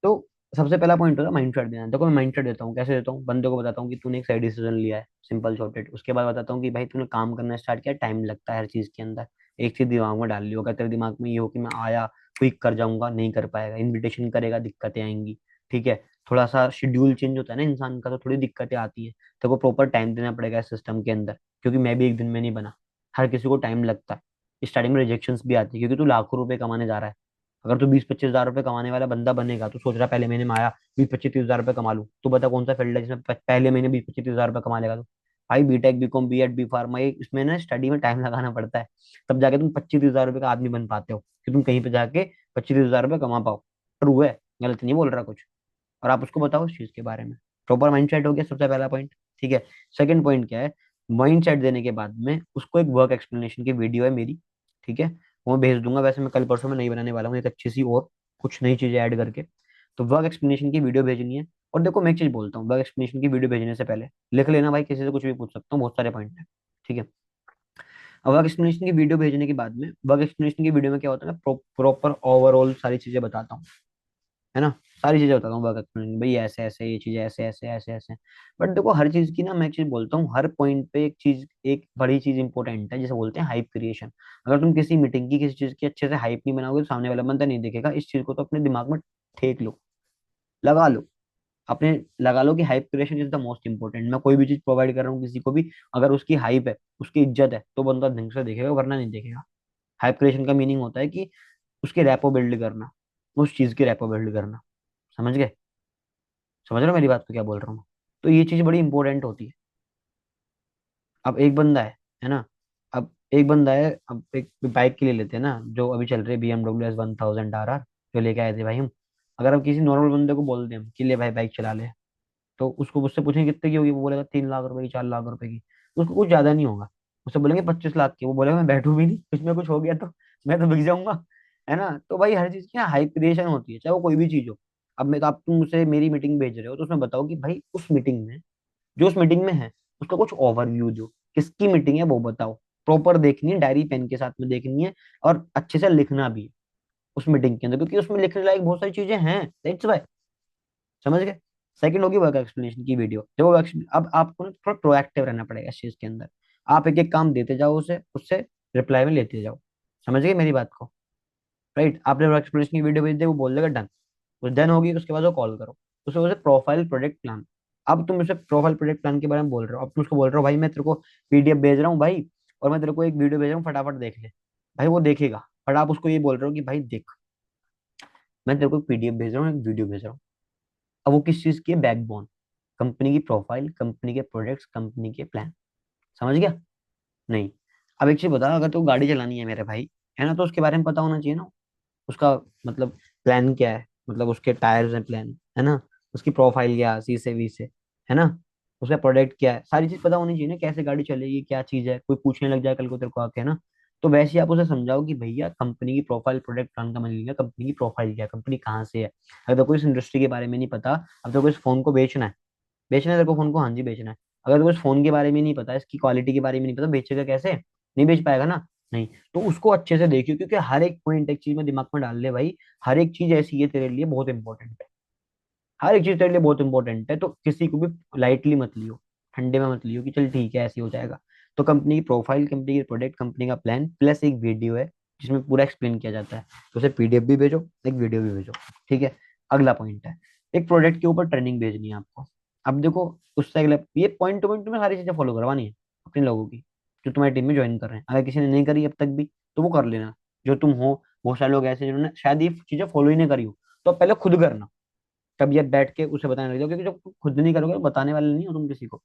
S1: तो सबसे पहला पॉइंट होता है माइंड सेट देना। देखो मैं माइंड सेट देता हूँ, कैसे देता हूँ, बंदे को बताता हूँ कि तूने एक सही डिसीजन लिया है, सिंपल शॉर्टेड। उसके बाद बताता हूँ कि भाई तूने काम करना स्टार्ट किया, टाइम लगता है हर चीज के अंदर। एक चीज दिमाग में डाल ली होगा, तेरे दिमाग में ये हो कि मैं आया क्विक कर जाऊंगा, नहीं कर पाएगा, इन्विटेशन करेगा दिक्कतें आएंगी। ठीक है। थोड़ा सा शेड्यूल चेंज होता है ना इंसान का, तो थोड़ी दिक्कतें आती है। तो को प्रॉपर टाइम देना पड़ेगा इस सिस्टम के अंदर, क्योंकि मैं भी एक दिन में नहीं बना। हर किसी को टाइम लगता है, स्टार्टिंग में रिजेक्शंस भी आती है, क्योंकि तू लाखों रुपए कमाने जा रहा है। अगर तू 20-25 हजार रुपए कमाने वाला बंदा बनेगा तो सोच रहा है पहले महीने में आया 20-25-30 हजार रुपए कमा लूं, तो बता कौन सा फील्ड है जिसमें पहले महीने 20-25 हजार रुपए कमा लेगा? तो भाई BTech BCom BEd B pharma, ये इसमें ना स्टडी में टाइम लगाना पड़ता है। तब जाके तुम 25-30 हजार रुपए का आदमी बन पाते हो, कि तुम कहीं पे जाके 25-30 हजार रुपए कमा पाओ। ट्रू है, गलत नहीं बोल रहा कुछ। और आप उसको बताओ उस चीज के बारे में। प्रॉपर माइंड सेट हो गया सबसे पहला पॉइंट। ठीक है। सेकंड पॉइंट क्या है? माइंड सेट देने के बाद में उसको एक वर्क एक्सप्लेनेशन की वीडियो है मेरी, ठीक है, वो मैं भेज दूंगा। वैसे मैं कल परसों में नहीं बनाने वाला हूँ, एक अच्छी सी और कुछ नई चीजें ऐड करके। तो वर्क एक्सप्लेनेशन की वीडियो भेजनी है। और देखो मैं एक चीज बोलता हूँ, वर्क एक्सप्लेनेशन की वीडियो भेजने से पहले लिख लेना भाई, किसी से कुछ भी पूछ सकता हूँ, बहुत सारे पॉइंट है। ठीक है। अब वर्क एक्सप्लेनेशन की वीडियो भेजने के बाद में, वर्क एक्सप्लेनेशन की वीडियो में क्या होता है, मैं प्रॉपर ओवरऑल सारी चीजें बताता हूँ, है ना। सारी चीजें बताता हूँ वर्क एक्सप्लेनेशन, भाई ऐसे ऐसे ये चीजें ऐसे ऐसे ऐसे ऐसे। बट देखो हर चीज की ना, मैं एक चीज बोलता हूँ, हर पॉइंट पे एक चीज, एक बड़ी चीज इंपॉर्टेंट है, जिसे बोलते हैं हाइप क्रिएशन। अगर तुम किसी मीटिंग की किसी चीज की अच्छे से हाइप नहीं बनाओगे तो सामने वाला बंदा नहीं देखेगा। इस चीज को तो अपने दिमाग में ठेक लो, लगा लो, अपने लगा लो कि hype creation is the most important. मैं कोई भी चीज प्रोवाइड कर रहा हूँ किसी को भी, अगर उसकी हाइप है, उसकी इज्जत है, तो बंदा ढंग से देखेगा, वरना नहीं देखेगा। हाइप क्रिएशन का मीनिंग होता है कि उसकी रैपो बिल्ड करना, उस चीज की रैपो बिल्ड करना। समझ गए? समझ रहे हो मेरी बात को क्या बोल रहा हूँ? तो ये चीज बड़ी इंपॉर्टेंट होती है। अब एक बंदा है ना, अब एक बंदा है, अब एक बाइक के लिए लेते हैं ना, जो अभी चल रही है BMW S 1000 RR, जो लेके आए थे भाई हम। अगर हम किसी नॉर्मल बंदे को बोल दें हम कि ले भाई बाइक चला ले, तो उसको उससे पूछेंगे कितने की होगी, वो बोलेगा 3 लाख रुपए की, 4 लाख रुपए की। उसको कुछ ज्यादा नहीं होगा। उससे बोलेंगे 25 लाख की, वो बोलेगा मैं बैठू भी नहीं, इसमें कुछ हो गया तो मैं तो बिक जाऊंगा, है ना। तो भाई हर चीज की ना हाइप क्रिएशन होती है, चाहे वो कोई भी चीज हो। अब मैं तो, आप तुम मुझसे मेरी मीटिंग भेज रहे हो, तो उसमें बताओ कि भाई उस मीटिंग में, जो उस मीटिंग में है, उसका कुछ ओवरव्यू दो। किसकी मीटिंग है वो बताओ। प्रॉपर देखनी है, डायरी पेन के साथ में देखनी है, और अच्छे से लिखना भी है उस मीटिंग के अंदर, क्योंकि उसमें लिखने लायक बहुत सारी चीजें हैं, दैट्स वाई। समझ गए? सेकंड होगी वर्क एक्सप्लेनेशन की वीडियो। जब वो अब आपको ना थोड़ा प्रोएक्टिव रहना पड़ेगा इस चीज के अंदर। आप एक एक काम देते जाओ उसे, उससे रिप्लाई में लेते जाओ। समझ गए मेरी बात को? राइट। आपने वर्क एक्सप्लेनेशन की वीडियो भेज दी, वो बोल देगा डन। वो डन होगी, उसके बाद वो कॉल करो। उसे उसे प्रोफाइल प्रोजेक्ट प्लान। अब तुम उसे प्रोफाइल प्रोजेक्ट प्लान के बारे में बोल रहे हो, अब तुम उसको बोल रहे हो भाई मैं तेरे को पीडीएफ भेज रहा हूँ भाई, और मैं तेरे को एक वीडियो भेज रहा हूँ, फटाफट देख ले। भाई वो देखेगा, बट आप उसको ये बोल रहे हो कि भाई देख, मैं तेरे को एक पीडीएफ भेज रहा हूँ, एक वीडियो भेज रहा हूँ। अब वो किस चीज की है? बैकबोन, कंपनी की प्रोफाइल, कंपनी के प्रोजेक्ट्स, कंपनी के प्लान। समझ गया? नहीं। अब एक चीज बता, अगर तो गाड़ी चलानी है मेरे भाई, है ना, तो उसके बारे में पता होना चाहिए ना। उसका मतलब प्लान क्या है, मतलब उसके टायर्स हैं प्लान, है ना, उसकी प्रोफाइल क्या है, सी से वी से, है ना, उसका प्रोडक्ट क्या है, सारी चीज पता होनी चाहिए ना, कैसे गाड़ी चलेगी, क्या चीज है, कोई पूछने लग जाए कल को तेरे को आके, है ना। तो वैसे ही आप उसे समझाओ कि भैया कंपनी की प्रोफाइल, प्रोडक्ट प्लान का मतलब लिया, कंपनी की प्रोफाइल क्या है, कंपनी कहाँ से है। अगर तो कोई इस इंडस्ट्री के बारे में नहीं पता, अब तो कोई इस फोन को बेचना है, बेचना है तेरे को फोन को, हाँ जी बेचना है। अगर तेरे को इस फोन के बारे में नहीं पता, इसकी क्वालिटी के बारे में नहीं पता, बेचेगा कैसे? नहीं बेच पाएगा ना। नहीं। तो उसको अच्छे से देखियो, क्योंकि हर एक पॉइंट एक चीज में दिमाग में डाल ले भाई, हर एक चीज ऐसी है तेरे लिए बहुत इंपॉर्टेंट है। हर एक चीज तेरे लिए बहुत इंपॉर्टेंट है, तो किसी को भी लाइटली मत लियो, ठंडे में मत लियो कि चल ठीक है ऐसे ही हो जाएगा। तो कंपनी की प्रोफाइल, कंपनी की प्रोडक्ट, कंपनी का प्लान प्लस एक वीडियो है जिसमें पूरा एक्सप्लेन किया जाता है। तो उसे पीडीएफ भी भेजो, एक वीडियो भी भेजो। ठीक है। अगला पॉइंट है, एक प्रोडक्ट के ऊपर ट्रेनिंग भेजनी है आपको। अब देखो, उससे अगला ये पॉइंट टू पॉइंट तुम्हें सारी चीजें फॉलो करवानी है अपने लोगों की, जो तुम्हारी टीम में ज्वाइन कर रहे हैं। अगर किसी ने नहीं करी अब तक भी, तो वो कर लेना। जो तुम हो, बहुत सारे लोग ऐसे जिन्होंने शायद ये चीजें फॉलो ही नहीं करी हो, तो पहले खुद करना। तब ये बैठ के उसे बताने लग जाओ, क्योंकि जब तुम खुद नहीं करोगे तो बताने वाले नहीं हो तुम किसी को।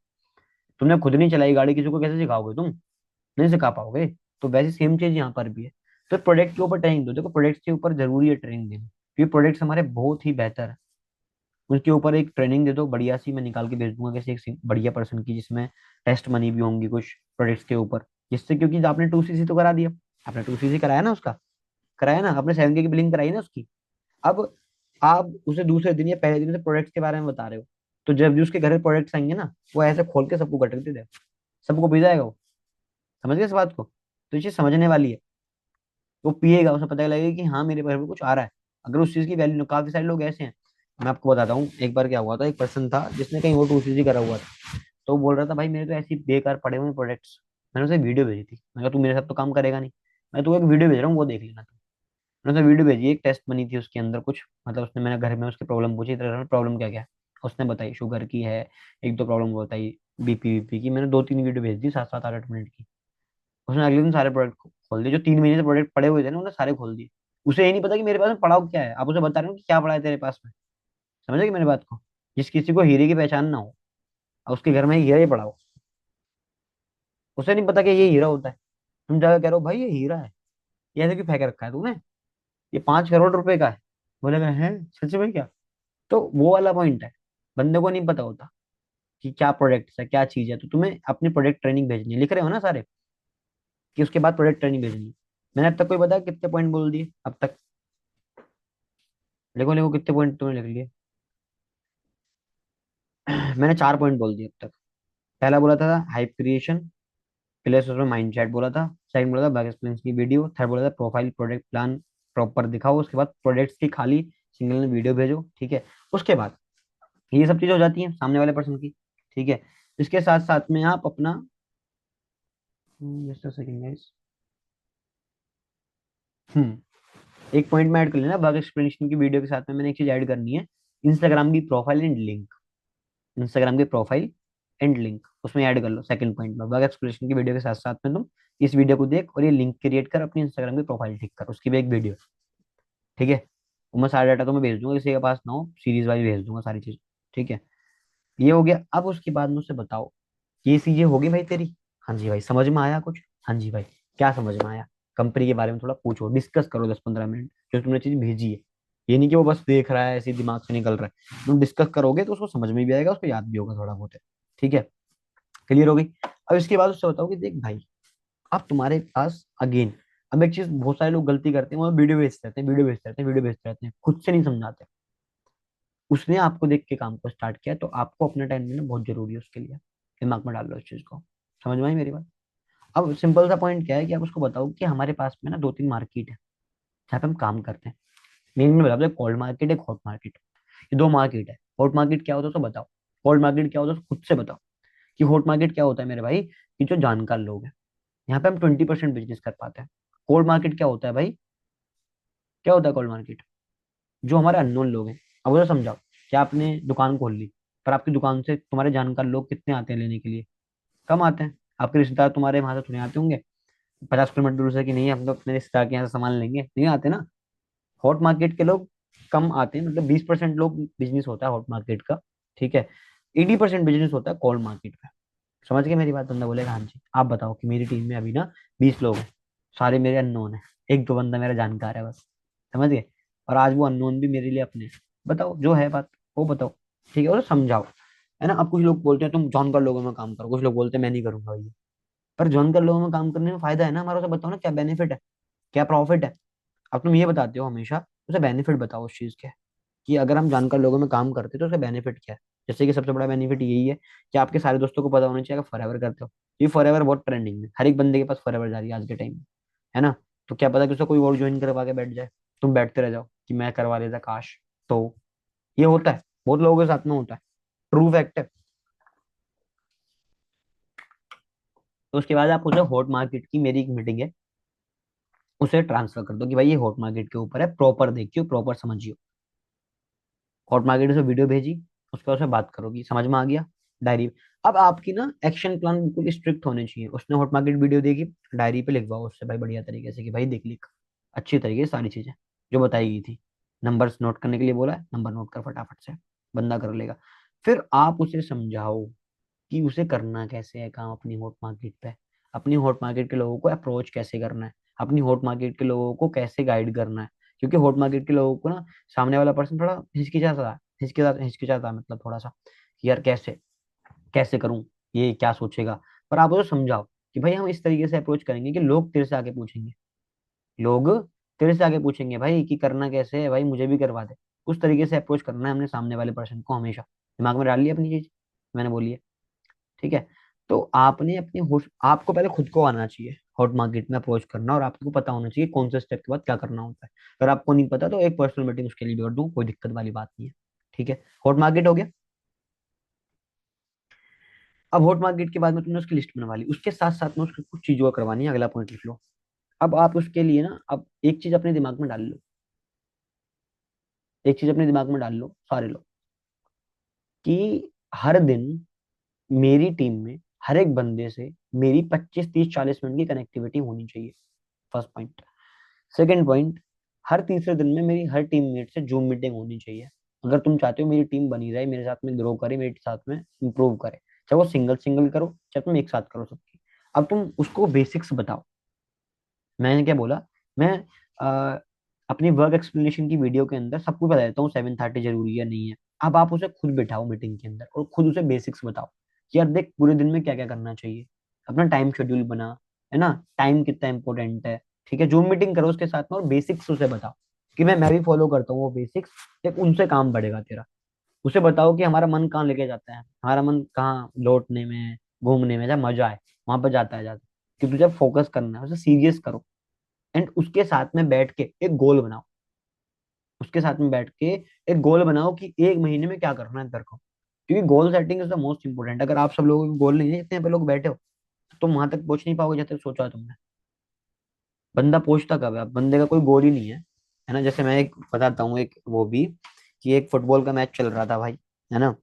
S1: तुमने खुद नहीं चलाई गाड़ी, किसी को कैसे सिखाओगे तुम? नहीं सिखा पाओगे। तो वैसे सेम चीज यहाँ पर भी है। तो प्रोडक्ट के ऊपर ट्रेनिंग दो। देखो प्रोडक्ट के ऊपर जरूरी है ट्रेनिंग देनी, क्योंकि प्रोडक्ट्स हमारे बहुत ही बेहतर है। उसके ऊपर एक ट्रेनिंग दे दो बढ़िया सी, मैं निकाल के भेज दूंगा किसी एक बढ़िया पर्सन की, जिसमें टेस्ट मनी भी होंगी कुछ प्रोडक्ट्स के ऊपर। जिससे, क्योंकि आपने 2cc तो करा दिया, आपने 2cc कराया ना उसका, कराया ना, आपने 7K की बिलिंग कराई ना उसकी। अब आप उसे दूसरे दिन या पहले दिन से प्रोडक्ट्स के बारे में बता रहे हो, तो जब भी उसके घर में प्रोडक्ट्स आएंगे ना, वो ऐसे खोल के सबको गटक दे दे, सबको पी जाएगा वो। समझ गए इस बात को? तो ये चीज समझने वाली है। वो पिएगा, उसे पता लगेगा कि हाँ मेरे घर में कुछ आ रहा है। अगर उस चीज की वैल्यू, काफी सारे लोग ऐसे हैं। मैं आपको बताता हूँ, एक बार क्या हुआ था, एक पर्सन था जिसने कहीं और 2cc करा हुआ था। तो वो बोल रहा था भाई मेरे तो ऐसी बेकार पड़े हुए प्रोडक्ट्स। मैंने उसे वीडियो भेजी थी, मैं कहा तू मेरे साथ तो काम करेगा नहीं, मैं तो एक वीडियो भेज रहा हूँ वो देख लेना तू। मैंने उसे वीडियो भेजी, एक टेस्ट बनी थी उसके अंदर कुछ, मतलब उसने, मैंने घर में उसकी प्रॉब्लम पूछी, तेरे घर में प्रॉब्लम क्या क्या है। उसने बताई शुगर की है, एक दो प्रॉब्लम बताई, बीपी वीपी की। मैंने 2-3 वीडियो भेज दी 7-7 8 8 मिनट की। उसने अगले दिन सारे प्रोडक्ट खोल दिए, जो 3 महीने से प्रोडक्ट पड़े हुए थे ना, उन्होंने सारे खोल दिए। उसे ये नहीं पता कि मेरे पास में पड़ा हुआ क्या है, आप उसे बता रहे हो कि क्या पड़ा है तेरे पास में। समझे कि मेरी बात को? जिस किसी को हीरे की पहचान ना हो, और उसके घर में हीरा ही पड़ा हो, उसे नहीं पता कि ये हीरा होता है। तुम जाकर कह रहे हो भाई ये हीरा है, ये ऐसे क्यों फेंक के रखा है तूने, ये 5 करोड़ रुपए का है। बोलेगा है सच में क्या? तो वो वाला पॉइंट है। बंदे को नहीं पता होता कि क्या प्रोडक्ट है, क्या चीज है। तो तुम्हें अपनी प्रोडक्ट ट्रेनिंग भेजनी है, लिख रहे हो ना सारे, कि उसके बाद प्रोडक्ट ट्रेनिंग भेजनी है। मैंने अब तक कोई बताया कितने पॉइंट बोल दिए अब तक? देखो देखो कितने पॉइंट तुमने लिख लिए। मैंने 4 पॉइंट बोल दिए अब तक। पहला बोला था हाइप क्रिएशन, प्लस उसमें माइंड चैट बोला था। सेकंड बोला था बैक एक्सपीरियंस की वीडियो। थर्ड बोला था प्रोफाइल प्रोडक्ट प्लान प्रॉपर दिखाओ। उसके बाद प्रोडक्ट्स की खाली सिंगल वीडियो भेजो। ठीक है। उसके बाद ये सब चीजें हो जाती हैं सामने वाले पर्सन की। ठीक है। इसके साथ साथ में आप अपना, जस्ट सेकंड गाइस, एक पॉइंट में ऐड कर लेना, वर्क एक्सप्लेनेशन की वीडियो के साथ में मैंने एक चीज ऐड करनी है, इंस्टाग्राम की प्रोफाइल एंड लिंक। इंस्टाग्राम की प्रोफाइल एंड लिंक उसमें ऐड कर लो सेकंड पॉइंट में, वर्क एक्सप्लेनेशन की वीडियो के साथ साथ में तुम इस वीडियो को देख और ये लिंक क्रिएट कर, अपनी इंस्टाग्राम की प्रोफाइल ठीक कर, उसकी भी एक वीडियो। ठीक है। वो मैं सारा डाटा तुम्हें भेज दूंगा, किसी के पास ना हो, सीरीज वाइज भेज दूंगा सारी चीज। ठीक है। ये हो गया। अब उसके बाद मुझसे बताओ, ये चीजें होगी भाई तेरी? हाँ जी भाई। समझ में आया कुछ? हाँ जी भाई। क्या समझ में आया? कंपनी के बारे में थोड़ा पूछो, डिस्कस करो 10-15 मिनट, जो तुमने चीज भेजी है। ये नहीं कि वो बस देख रहा है ऐसे ही दिमाग से निकल रहा है। तुम डिस्कस करोगे तो उसको समझ में भी आएगा, उसको याद भी होगा थोड़ा बहुत है। ठीक है। क्लियर हो गई? अब इसके बाद उससे बताओ कि देख भाई, अब तुम्हारे पास अगेन, अब एक चीज बहुत सारे लोग गलती करते हैं, वो वीडियो भेजते रहते हैं, वीडियो भेजते रहते हैं, वीडियो भेजते रहते हैं, खुद से नहीं समझाते। उसने आपको देख के काम को स्टार्ट किया, तो आपको अपना टाइम देना बहुत जरूरी है उसके लिए। दिमाग में डाल लो इस चीज को। समझ में आई मेरी बात? अब सिंपल सा पॉइंट क्या है कि आप उसको बताओ कि हमारे पास में ना 2-3 मार्केट है जहाँ पे हम काम करते हैं। मेन में बता दो, कोल्ड मार्केट, एक हॉट मार्केट। ये दो मार्केट है। हॉट मार्केट क्या होता है तो बताओ, कोल्ड मार्केट क्या होता है तो खुद से बताओ। कि हॉट मार्केट क्या होता है मेरे भाई, कि जो जानकार लोग हैं, यहाँ पे हम 20% बिजनेस कर पाते हैं। कोल्ड मार्केट क्या होता है भाई? क्या होता है कोल्ड मार्केट? जो हमारे अननोन लोग हैं। अब उसे समझाओ, क्या आपने दुकान खोल ली, पर आपकी दुकान से तुम्हारे जानकार लोग कितने आते हैं लेने के लिए? कम आते हैं। आपके रिश्तेदार तुम्हारे वहां से थोड़े आते होंगे 50 किलोमीटर दूर से, कि नहीं हम तो अपने रिश्तेदार के यहाँ से सामान लेंगे, नहीं आते ना। हॉट मार्केट के लोग कम आते हैं, मतलब 20% लोग बिजनेस होता है हॉट मार्केट का। ठीक है। 80% बिजनेस होता है कोल्ड मार्केट का। समझ गए मेरी बात? बंदा बोलेगा हाँ जी। आप बताओ कि मेरी टीम में अभी ना 20 लोग हैं, सारे मेरे अननोन है, एक दो बंदा मेरा जानकार है बस। समझ गए? और आज वो अननोन भी मेरे लिए अपने हैं। बताओ जो है बात, वो बताओ। ठीक है, और समझाओ। है ना? अब कुछ लोग बोलते हैं तुम जानकार लोगों में काम करो, कुछ लोग बोलते हैं मैं नहीं करूंगा ये। पर जानकार लोगों में काम करने में फायदा है ना हमारा, उसे बताओ ना क्या बेनिफिट है, क्या प्रॉफिट है। अब तुम ये बताते हो हमेशा, उसे बेनिफिट बताओ उस चीज के, कि अगर हम जानकार लोगों में काम करते तो उसका बेनिफिट क्या है। जैसे कि सबसे बड़ा बेनिफिट यही है कि आपके सारे दोस्तों को पता होना चाहिए कि फॉरएवर करते हो। ये फॉरएवर बहुत ट्रेंडिंग है, हर एक बंदे के पास फॉरएवर जा रही है आज के टाइम में, है ना। तो क्या पता कि उसका कोई और ज्वाइन करवा के बैठ जाए, तुम बैठते रह जाओ कि मैं करवा लेता काश। तो ये होता है, बहुत लोगों के साथ में होता है, ट्रू फैक्ट है। तो उसके बाद आप उसे हॉट मार्केट की मेरी एक मीटिंग है, उसे ट्रांसफर कर दो कि भाई ये हॉट मार्केट के ऊपर है, प्रॉपर देखियो, प्रॉपर समझियो। हॉट मार्केट से वीडियो भेजी, उसके बाद से बात करोगी, समझ में आ गया। डायरी, अब आपकी ना एक्शन प्लान बिल्कुल स्ट्रिक्ट होने चाहिए। उसने हॉट मार्केट वीडियो देखी, डायरी पे लिखवाओ उससे भाई बढ़िया तरीके से कि भाई देख लिख अच्छी तरीके से सारी चीजें जो बताई गई थी। नंबर्स नोट करने के लिए बोला है, नंबर नोट कर फटाफट से, बंदा कर लेगा। फिर आप उसे समझाओ कि उसे करना कैसे है काम अपनी हॉट मार्केट पे, अपनी हॉट मार्केट के लोगों को अप्रोच कैसे करना है, अपनी हॉट मार्केट के लोगों को कैसे गाइड करना है। क्योंकि हॉट मार्केट के लोगों को ना सामने वाला पर्सन थोड़ा हिचकिचाता है, हिचकिचाता है मतलब थोड़ा सा कि यार कैसे कैसे करूं, ये क्या सोचेगा। पर आप उसे समझाओ कि भाई हम इस तरीके से अप्रोच करेंगे कि लोग तेरे से आगे पूछेंगे, लोग तेरे से आगे पूछेंगे भाई कि करना कैसे है, भाई मुझे भी करवा दे। उस तरीके से अप्रोच करना है हमने सामने वाले पर्सन को हमेशा। दिमाग में डाल लिया अपनी चीज, मैंने बोली है, ठीक है। तो आपने अपनी होश, आपको पहले खुद को आना चाहिए हॉट मार्केट में अप्रोच करना, और आपको पता होना चाहिए कौन से स्टेप के बाद क्या करना होता है। अगर आपको नहीं पता तो एक पर्सनल मीटिंग उसके लिए भी कर दूं, कोई दिक्कत वाली बात नहीं है, ठीक है। हॉट मार्केट हो गया। अब हॉट मार्केट के बाद में तुमने उसकी लिस्ट बनवा ली, उसके साथ साथ में उसको कुछ चीजों का करवानी है, अगला पॉइंट लिख लो। अब आप उसके लिए ना, अब एक चीज अपने दिमाग में डाल लो, एक चीज अपने दिमाग में डाल लो सारे लोग, कि हर दिन मेरी टीम में हर एक बंदे से मेरी 25 30 40 मिनट की कनेक्टिविटी होनी चाहिए। First point. सेकंड पॉइंट, हर तीसरे दिन में मेरी हर टीममेट से जूम मीटिंग होनी चाहिए। अगर तुम चाहते हो मेरी टीम बनी रहे, मेरे साथ में ग्रो करे, मेरे साथ में इंप्रूव करे, चाहे वो सिंगल सिंगल करो, चाहे तुम एक साथ करो सबकी। अब तुम उसको बेसिक्स बताओ। मैंने क्या बोला, मैं अ, अपनी वर्क एक्सप्लेनेशन की वीडियो के अंदर सबको बता देता हूँ 7:30 जरूरी है नहीं है। अब आप उसे खुद बिठाओ मीटिंग के अंदर और खुद उसे बेसिक्स बताओ कि यार देख पूरे दिन में क्या क्या करना चाहिए, अपना टाइम शेड्यूल बना, है ना, टाइम कितना इंपॉर्टेंट है, ठीक है। जूम मीटिंग करो उसके साथ में और बेसिक्स उसे बताओ कि मैं भी फॉलो करता हूँ वो बेसिक्स, देख उनसे काम बढ़ेगा तेरा। उसे बताओ कि हमारा मन कहाँ लेके जाता है, हमारा मन कहाँ लौटने में, घूमने में, जब मजा है वहां पर जाता है जाता, कि तुझे फोकस करना है, उसे सीरियस करो। एंड उसके साथ में बैठ के एक गोल बनाओ, उसके साथ में बैठ के एक गोल बनाओ कि एक महीने में क्या करना है तेरे को। क्योंकि goal setting is the most important. अगर आप सब लोगों के गोल नहीं है, इतने पे लोग बैठे हो, तो तुम वहां तक पहुंच नहीं पाओगे जब तक सोचा है तुमने। बंदा पहुंचता कब है, अब बंदे का कोई गोल ही नहीं है ना। जैसे मैं एक बताता हूँ, एक वो भी, कि एक फुटबॉल का मैच चल रहा था भाई, है ना।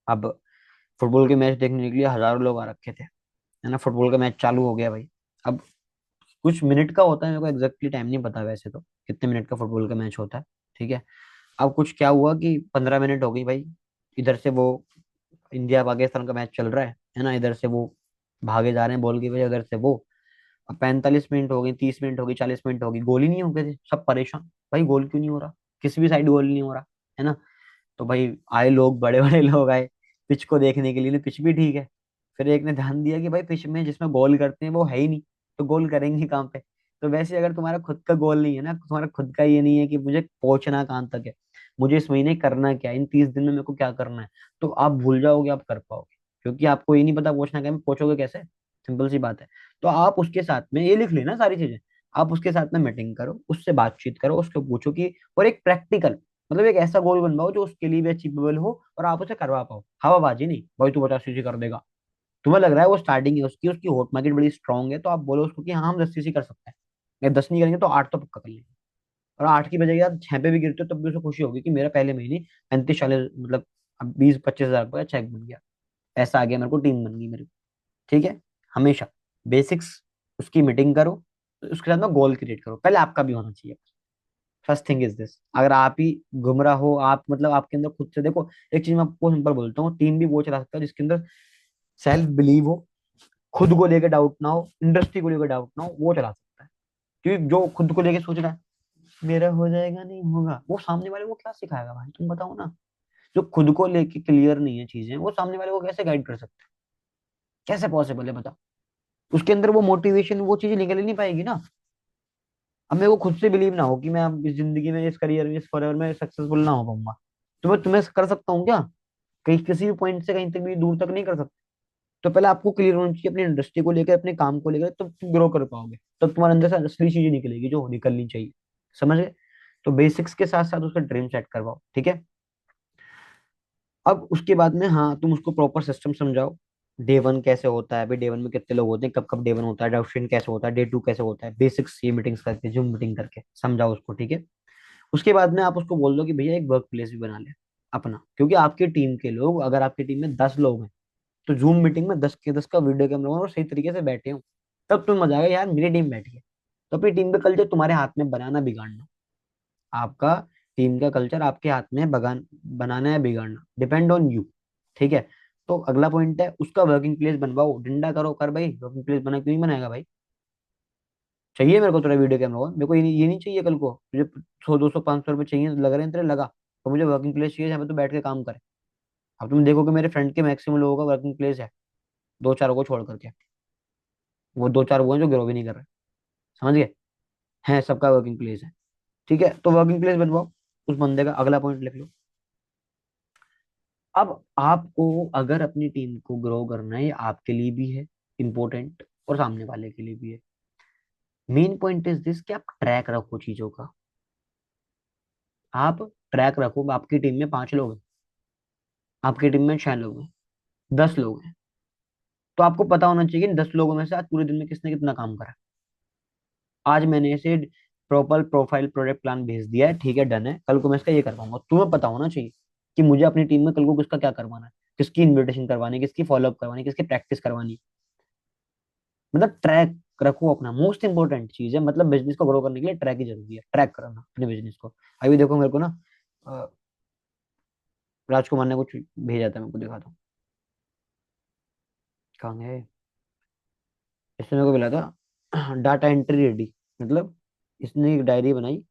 S1: अब फुटबॉल के मैच देखने के लिए हजारों लोग आ रखे थे, है ना। फुटबॉल का मैच चालू हो गया भाई। अब कुछ मिनट का होता है, मेरे को एग्जैक्टली टाइम नहीं पता वैसे तो कितने मिनट का फुटबॉल का मैच होता है, ठीक है। अब कुछ क्या हुआ कि 15 मिनट हो गई भाई, इधर से वो इंडिया पाकिस्तान का मैच चल रहा है ना, इधर से वो भागे जा रहे हैं बॉल की वजह, उधर से वो। अब 45 मिनट हो गई, 30 मिनट हो गई, 40 मिनट हो गई, गोल ही नहीं हो गए थे, सब परेशान। भाई गोल क्यों नहीं हो रहा, किसी भी साइड गोल नहीं हो रहा, है ना। तो भाई आए लोग, बड़े बड़े लोग आए पिच को देखने के लिए, ना पिच भी ठीक है। फिर एक ने ध्यान दिया कि भाई पिच में जिसमें गोल करते हैं वो है ही नहीं, तो गोल करेंगे कहाँ पे। तो वैसे अगर तुम्हारा खुद का गोल नहीं है ना, तुम्हारा खुद का ये नहीं है कि मुझे पहुंचना कहाँ तक है, मुझे इस महीने करना क्या है, इन 30 दिन में मेरे को क्या करना है, तो आप भूल जाओगे आप कर पाओगे। क्योंकि आपको ये नहीं पता पहुंचना क्या है, पहुंचोगे कैसे, सिंपल सी बात है। तो आप उसके साथ में ये लिख लेना सारी चीजें, आप उसके साथ में मीटिंग करो, उससे बातचीत करो, उसको पूछो कि, और एक प्रैक्टिकल, मतलब एक ऐसा गोल बनवाओ जो उसके लिए भी अचीवेबल हो और आप उसे करवा पाओ। हवाबाजी नहीं, भाई तू 50 सीसी कर देगा, तुम्हें लग रहा है वो स्टार्टिंग है उसकी उसकी हॉट मार्केट बड़ी स्ट्रांग है, तो आप बोलो उसको कि हाँ हम 10 सीसी कर सकते हैं, या 10 नहीं करेंगे तो 8 तो पक्का कर लेंगे। और 8 की बजाय यार 6 पे भी गिरते हो तब भी उसे खुशी होगी कि मेरा पहले महीने 35 40, मतलब अब 20 25 हजार रुपया चेक बन गया, ऐसा आ गया मेरे को, टीम बन गई मेरी, ठीक है। हमेशा बेसिक्स, उसकी मीटिंग करो, उसके साथ में गोल क्रिएट करो, पहले आपका भी होना चाहिए। फर्स्ट थिंग इज दिस, अगर आप ही गुमराह हो, आप मतलब आपके अंदर खुद से देखो, एक चीज मैं आपको सिंपल बोलता हूँ, टीम भी वो चला सकता है जिसके अंदर सेल्फ बिलीव हो, खुद को लेके डाउट ना हो, इंडस्ट्री को लेकर डाउट ना हो, वो चला सकता है। क्योंकि जो खुद को लेके सोच रहा है मेरा हो जाएगा नहीं होगा, वो सामने वाले को क्या सिखाएगा भाई, तुम बताओ ना। जो खुद को लेके क्लियर नहीं है चीजें, वो सामने वाले को कैसे गाइड कर सकते हैं, कैसे पॉसिबल है बताओ। उसके अंदर वो मोटिवेशन, वो चीजें निकल ही नहीं पाएगी ना। अब मेरे को खुद से बिलीव ना हो कि मैं अब इस जिंदगी में, इस करियर में, इस फॉरएवर में सक्सेसफुल ना हो पाऊंगा, तो मैं तुम्हें कर सकता हूँ क्या, कहीं किसी भी पॉइंट से कहीं तक भी दूर तक नहीं कर सकते। तो पहले आपको क्लियर होना चाहिए अपनी इंडस्ट्री को लेकर, अपने काम को लेकर, तब तुम ग्रो कर पाओगे, तब तुम्हारे अंदर से असली चीजें निकलेगी जो निकलनी चाहिए। समझ गए? तो बेसिक्स के साथ साथ उसका ड्रीम सेट करवाओ, ठीक है। अब उसके बाद में हाँ तुम उसको प्रॉपर सिस्टम समझाओ। डे वन कैसे होता है, अभी डे वन में कितने लोग होते हैं, कब कब डे वन होता है, डे कैसे होता है, डे टू कैसे होता है, बेसिक्स ये मीटिंग्स करके, जूम मीटिंग करके समझाओ उसको, ठीक है। उसके बाद में आप उसको बोल दो कि भैया एक वर्क प्लेस भी बना ले अपना, क्योंकि आपकी टीम के लोग, अगर आपकी टीम में 10 लोग हैं, तो जूम मीटिंग में 10 के 10 का वीडियो कैमरा और सही तरीके से बैठे हो, तब तुम्हें मजा आएगा यार मेरी टीम बैठी है। तो अपनी टीम का कल्चर तुम्हारे हाथ में बनाना बिगाड़ना, आपका टीम का कल्चर आपके हाथ में बगान बनाना है बिगाड़ना, डिपेंड ऑन यू, ठीक है। तो अगला पॉइंट है उसका वर्किंग प्लेस बनवाओ, डंडा करो कर भाई, वर्किंग प्लेस बना क्यों नहीं बनाएगा भाई। चाहिए मेरे को तेरा वीडियो कैमरा होगा, मेरे को ये नहीं चाहिए कल को तुझे 100 200 500 रुपए चाहिए लग रहे हैं तेरे, लगा, तो मुझे वर्किंग प्लेस चाहिए जहाँ पे तू बैठ के काम करे। अब तुम देखो कि मेरे फ्रेंड के मैक्सिमम लोगों का वर्किंग प्लेस है, दो चार को छोड़ करके, वो दो चार वो हैं जो ग्रो भी नहीं कर रहे। समझ गए? हैं, सबका वर्किंग प्लेस है, ठीक है। तो वर्किंग प्लेस बनवाओ उस बंदे का, अगला पॉइंट लिख लो। अब आपको अगर अपनी टीम को ग्रो करना है, ये आपके लिए भी है इंपॉर्टेंट और सामने वाले के लिए भी है। मेन पॉइंट इज दिस कि आप ट्रैक रखो चीजों का। आप ट्रैक रखो, आपकी टीम में 5 लोग हैं, आपकी टीम में 6 लोग हैं, 10 लोग हैं, तो आपको पता होना चाहिए कि इन 10 लोगों में से आज पूरे दिन में किसने कितना काम करा। आज मैंने इसे प्रॉपर प्रोफाइल प्रोडक्ट प्लान भेज दिया है, ठीक है, डन है, कल को मैं इसका ये कर पाऊंगा। तुम्हें पता होना चाहिए कि मुझे अपनी टीम में कल को किसका क्या करवाना है, किसकी इन्विटेशन करवानी है, किसकी फॉलोअप करवानी है, किसकी प्रैक्टिस करवानी है। मतलब ट्रैक रखो अपना, मोस्ट इंपॉर्टेंट चीज है, मतलब बिजनेस को ग्रो करने के लिए ट्रैक ही जरूरी है, ट्रैक करना अपने बिजनेस को। अभी देखो मेरे को ना अ, राजकुमार ने कुछ भेजा था, मेरे को दिखा दो कहाँ है। इसने मेरे को मिला था डाटा एंट्री रेडी, मतलब इसने एक डायरी बनाई,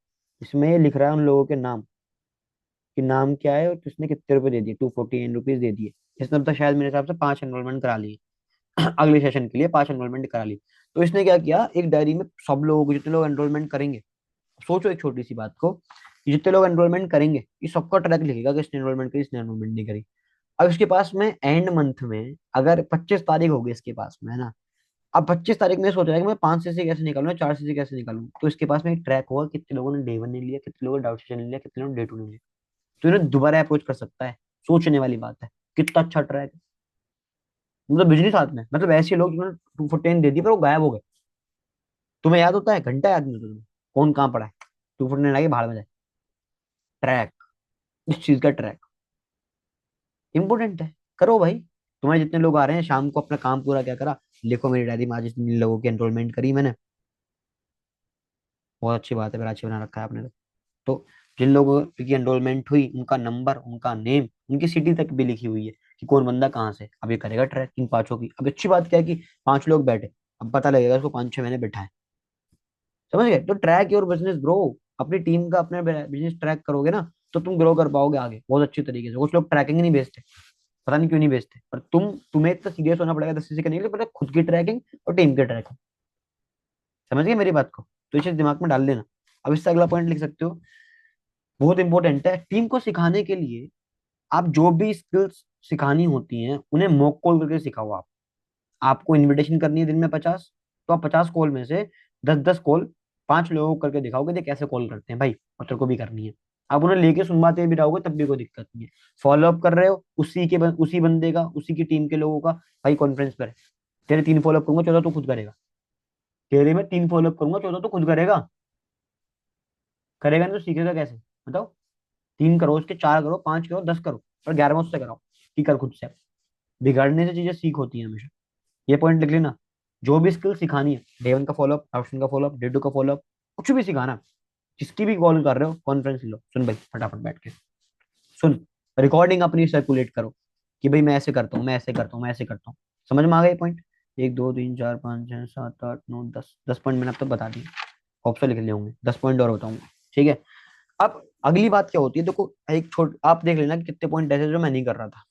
S1: इसमें ये लिख रहा है उन लोगों के नाम, कि नाम क्या है और किसने कितने रुपए दे दिए, 249 रुपीज दे दिए। इसने तो शायद मेरे हिसाब से 5 एनरोलमेंट करा ली अगले सेशन के लिए 5 एनरोलमेंट करा ली। तो इसने क्या किया, एक डायरी में सब लोगों को, जितने लोग एनरोलमेंट करेंगे, सोचो एक छोटी सी बात को, कि जितने लोग एनरोलमेंट करेंगे ये सबका ट्रैक लिखेगा, किसने एनरोलमेंट करी, किसने एनरोलमेंट नहीं करी। अब इसके पास में एंड मंथ में अगर 25 तारीख होगी इसके पास में, है ना, अब 25 तारीख में सोच रहा है कि मैं 5 सीसी कैसे निकालूं, 4 सीसी कैसे निकालूं, तो इसके पास में एक ट्रैक होगा कितने लोगों ने डे वन ने लिया, कितने लोगों ने डाउट सेशन लिया, कितने लोगों ने डे टू ने लिया। तो इन्हें दोबारा अप्रोच कर सकता है। सोचने वाली बात है, कितना अच्छा ट्रैक है। मतलब बिजनेस हाथ में, मतलब ऐसे लोग जिन्होंने 249 दे दी पर वो गायब हो गए। तुम्हें याद होता है, घंटा याद नहीं होता तुम्हें कौन कहाँ पड़ा है, 249 आगे भाड़ में जाए। ट्रैक, इस चीज का ट्रैक इंपॉर्टेंट है, करो भाई। तुम्हारे जितने लोग आ रहे हैं शाम को अपना काम पूरा क्या करा, लिखो मेरी डायरी में आज इतने लोगों की एनरोलमेंट करी मैंने। बहुत अच्छी बात है, मेरा अच्छी बना रखा है आपने तो। जिन लोगों की एनरोलमेंट हुई उनका नंबर, उनका नेम, उनकी सिटी तक भी लिखी हुई है कि कौन बंदा कहाँ से। अब ये करेगा ट्रैक इन 5 की। अब अच्छी बात क्या है कि 5 लोग बैठे, अब पता लगेगा उसको 5 6 महीने बैठा है। समझ गए? तो ट्रैक योर बिजनेस ग्रो, अपनी टीम का अपने बिजनेस ट्रैक करोगे ना, तो तुम ग्रो कर पाओगे आगे बहुत अच्छी तरीके से। कुछ लोग ट्रैकिंग ही नहीं भेजते, पता नहीं क्यों नहीं भेजते, पर तुम्हें इतना सीरियस होना पड़ेगा 10 चीजें करने के लिए, पहले खुद की ट्रैकिंग और टीम की ट्रैकिंग। समझ गए मेरी बात को? तो इसे दिमाग में डाल लेना। अब इससे अगला पॉइंट लिख सकते हो, बहुत इंपॉर्टेंट है टीम को सिखाने के लिए। आप जो भी स्किल्स सिखानी होती हैं उन्हें मॉक कॉल करके सिखाओ। आप, आपको इनविटेशन करनी है दिन में 50, तो आप 50 कॉल में से 10 10 कॉल 5 लोगों को करके दिखाओगे देख कैसे कॉल करते हैं भाई, और तेरे को भी करनी है। आप उन्हें लेके सुनवाते भी रहोगे तब भी कोई दिक्कत नहीं है। फॉलो अप कर रहे हो उसी बंदे का, उसी की टीम के लोगों का, भाई कॉन्फ्रेंस पर है, तेरे 3 फॉलो अप करूंगा, 14 तो खुद करेगा। तेरे में 3 फॉलो अप करूंगा, 14 तो खुद करेगा। करेगा नहीं तो सीखेगा कैसे, बताओ। 3 करो, उसके 4 करो, 5 करो, 10 करो, और 11वां उससे कराओ कि कर खुद से। बिगड़ने से चीजें सीख होती हैं हमेशा। ये पॉइंट लिख लेना। जो भी स्किल सिखानी है, डे वन का फॉलोअप, ऑप्शन का फॉलोअप, डे टू का फॉलोअप, कुछ भी सिखाना, जिसकी भी कॉल कर रहे हो कॉन्फ्रेंस लो, सुन भाई फटाफट बैठ के सुन, रिकॉर्डिंग अपनी सर्कुलेट करो कि भाई मैं ऐसे करता हूँ, मैं ऐसे करता हूँ, मैं ऐसे करता हूँ। समझ में आ गए पॉइंट? 1 2 3 4 5 6 7 8 9 10 10 पॉइंट मैंने अब तक बता दिए, ऑप्शन लिख लिए होंगे, 10 पॉइंट और बताऊंगा, ठीक है। अब अगली बात क्या होती है, देखो एक छोट आप देख लेना कि कितने पॉइंट ऐसे जो मैं नहीं कर रहा था,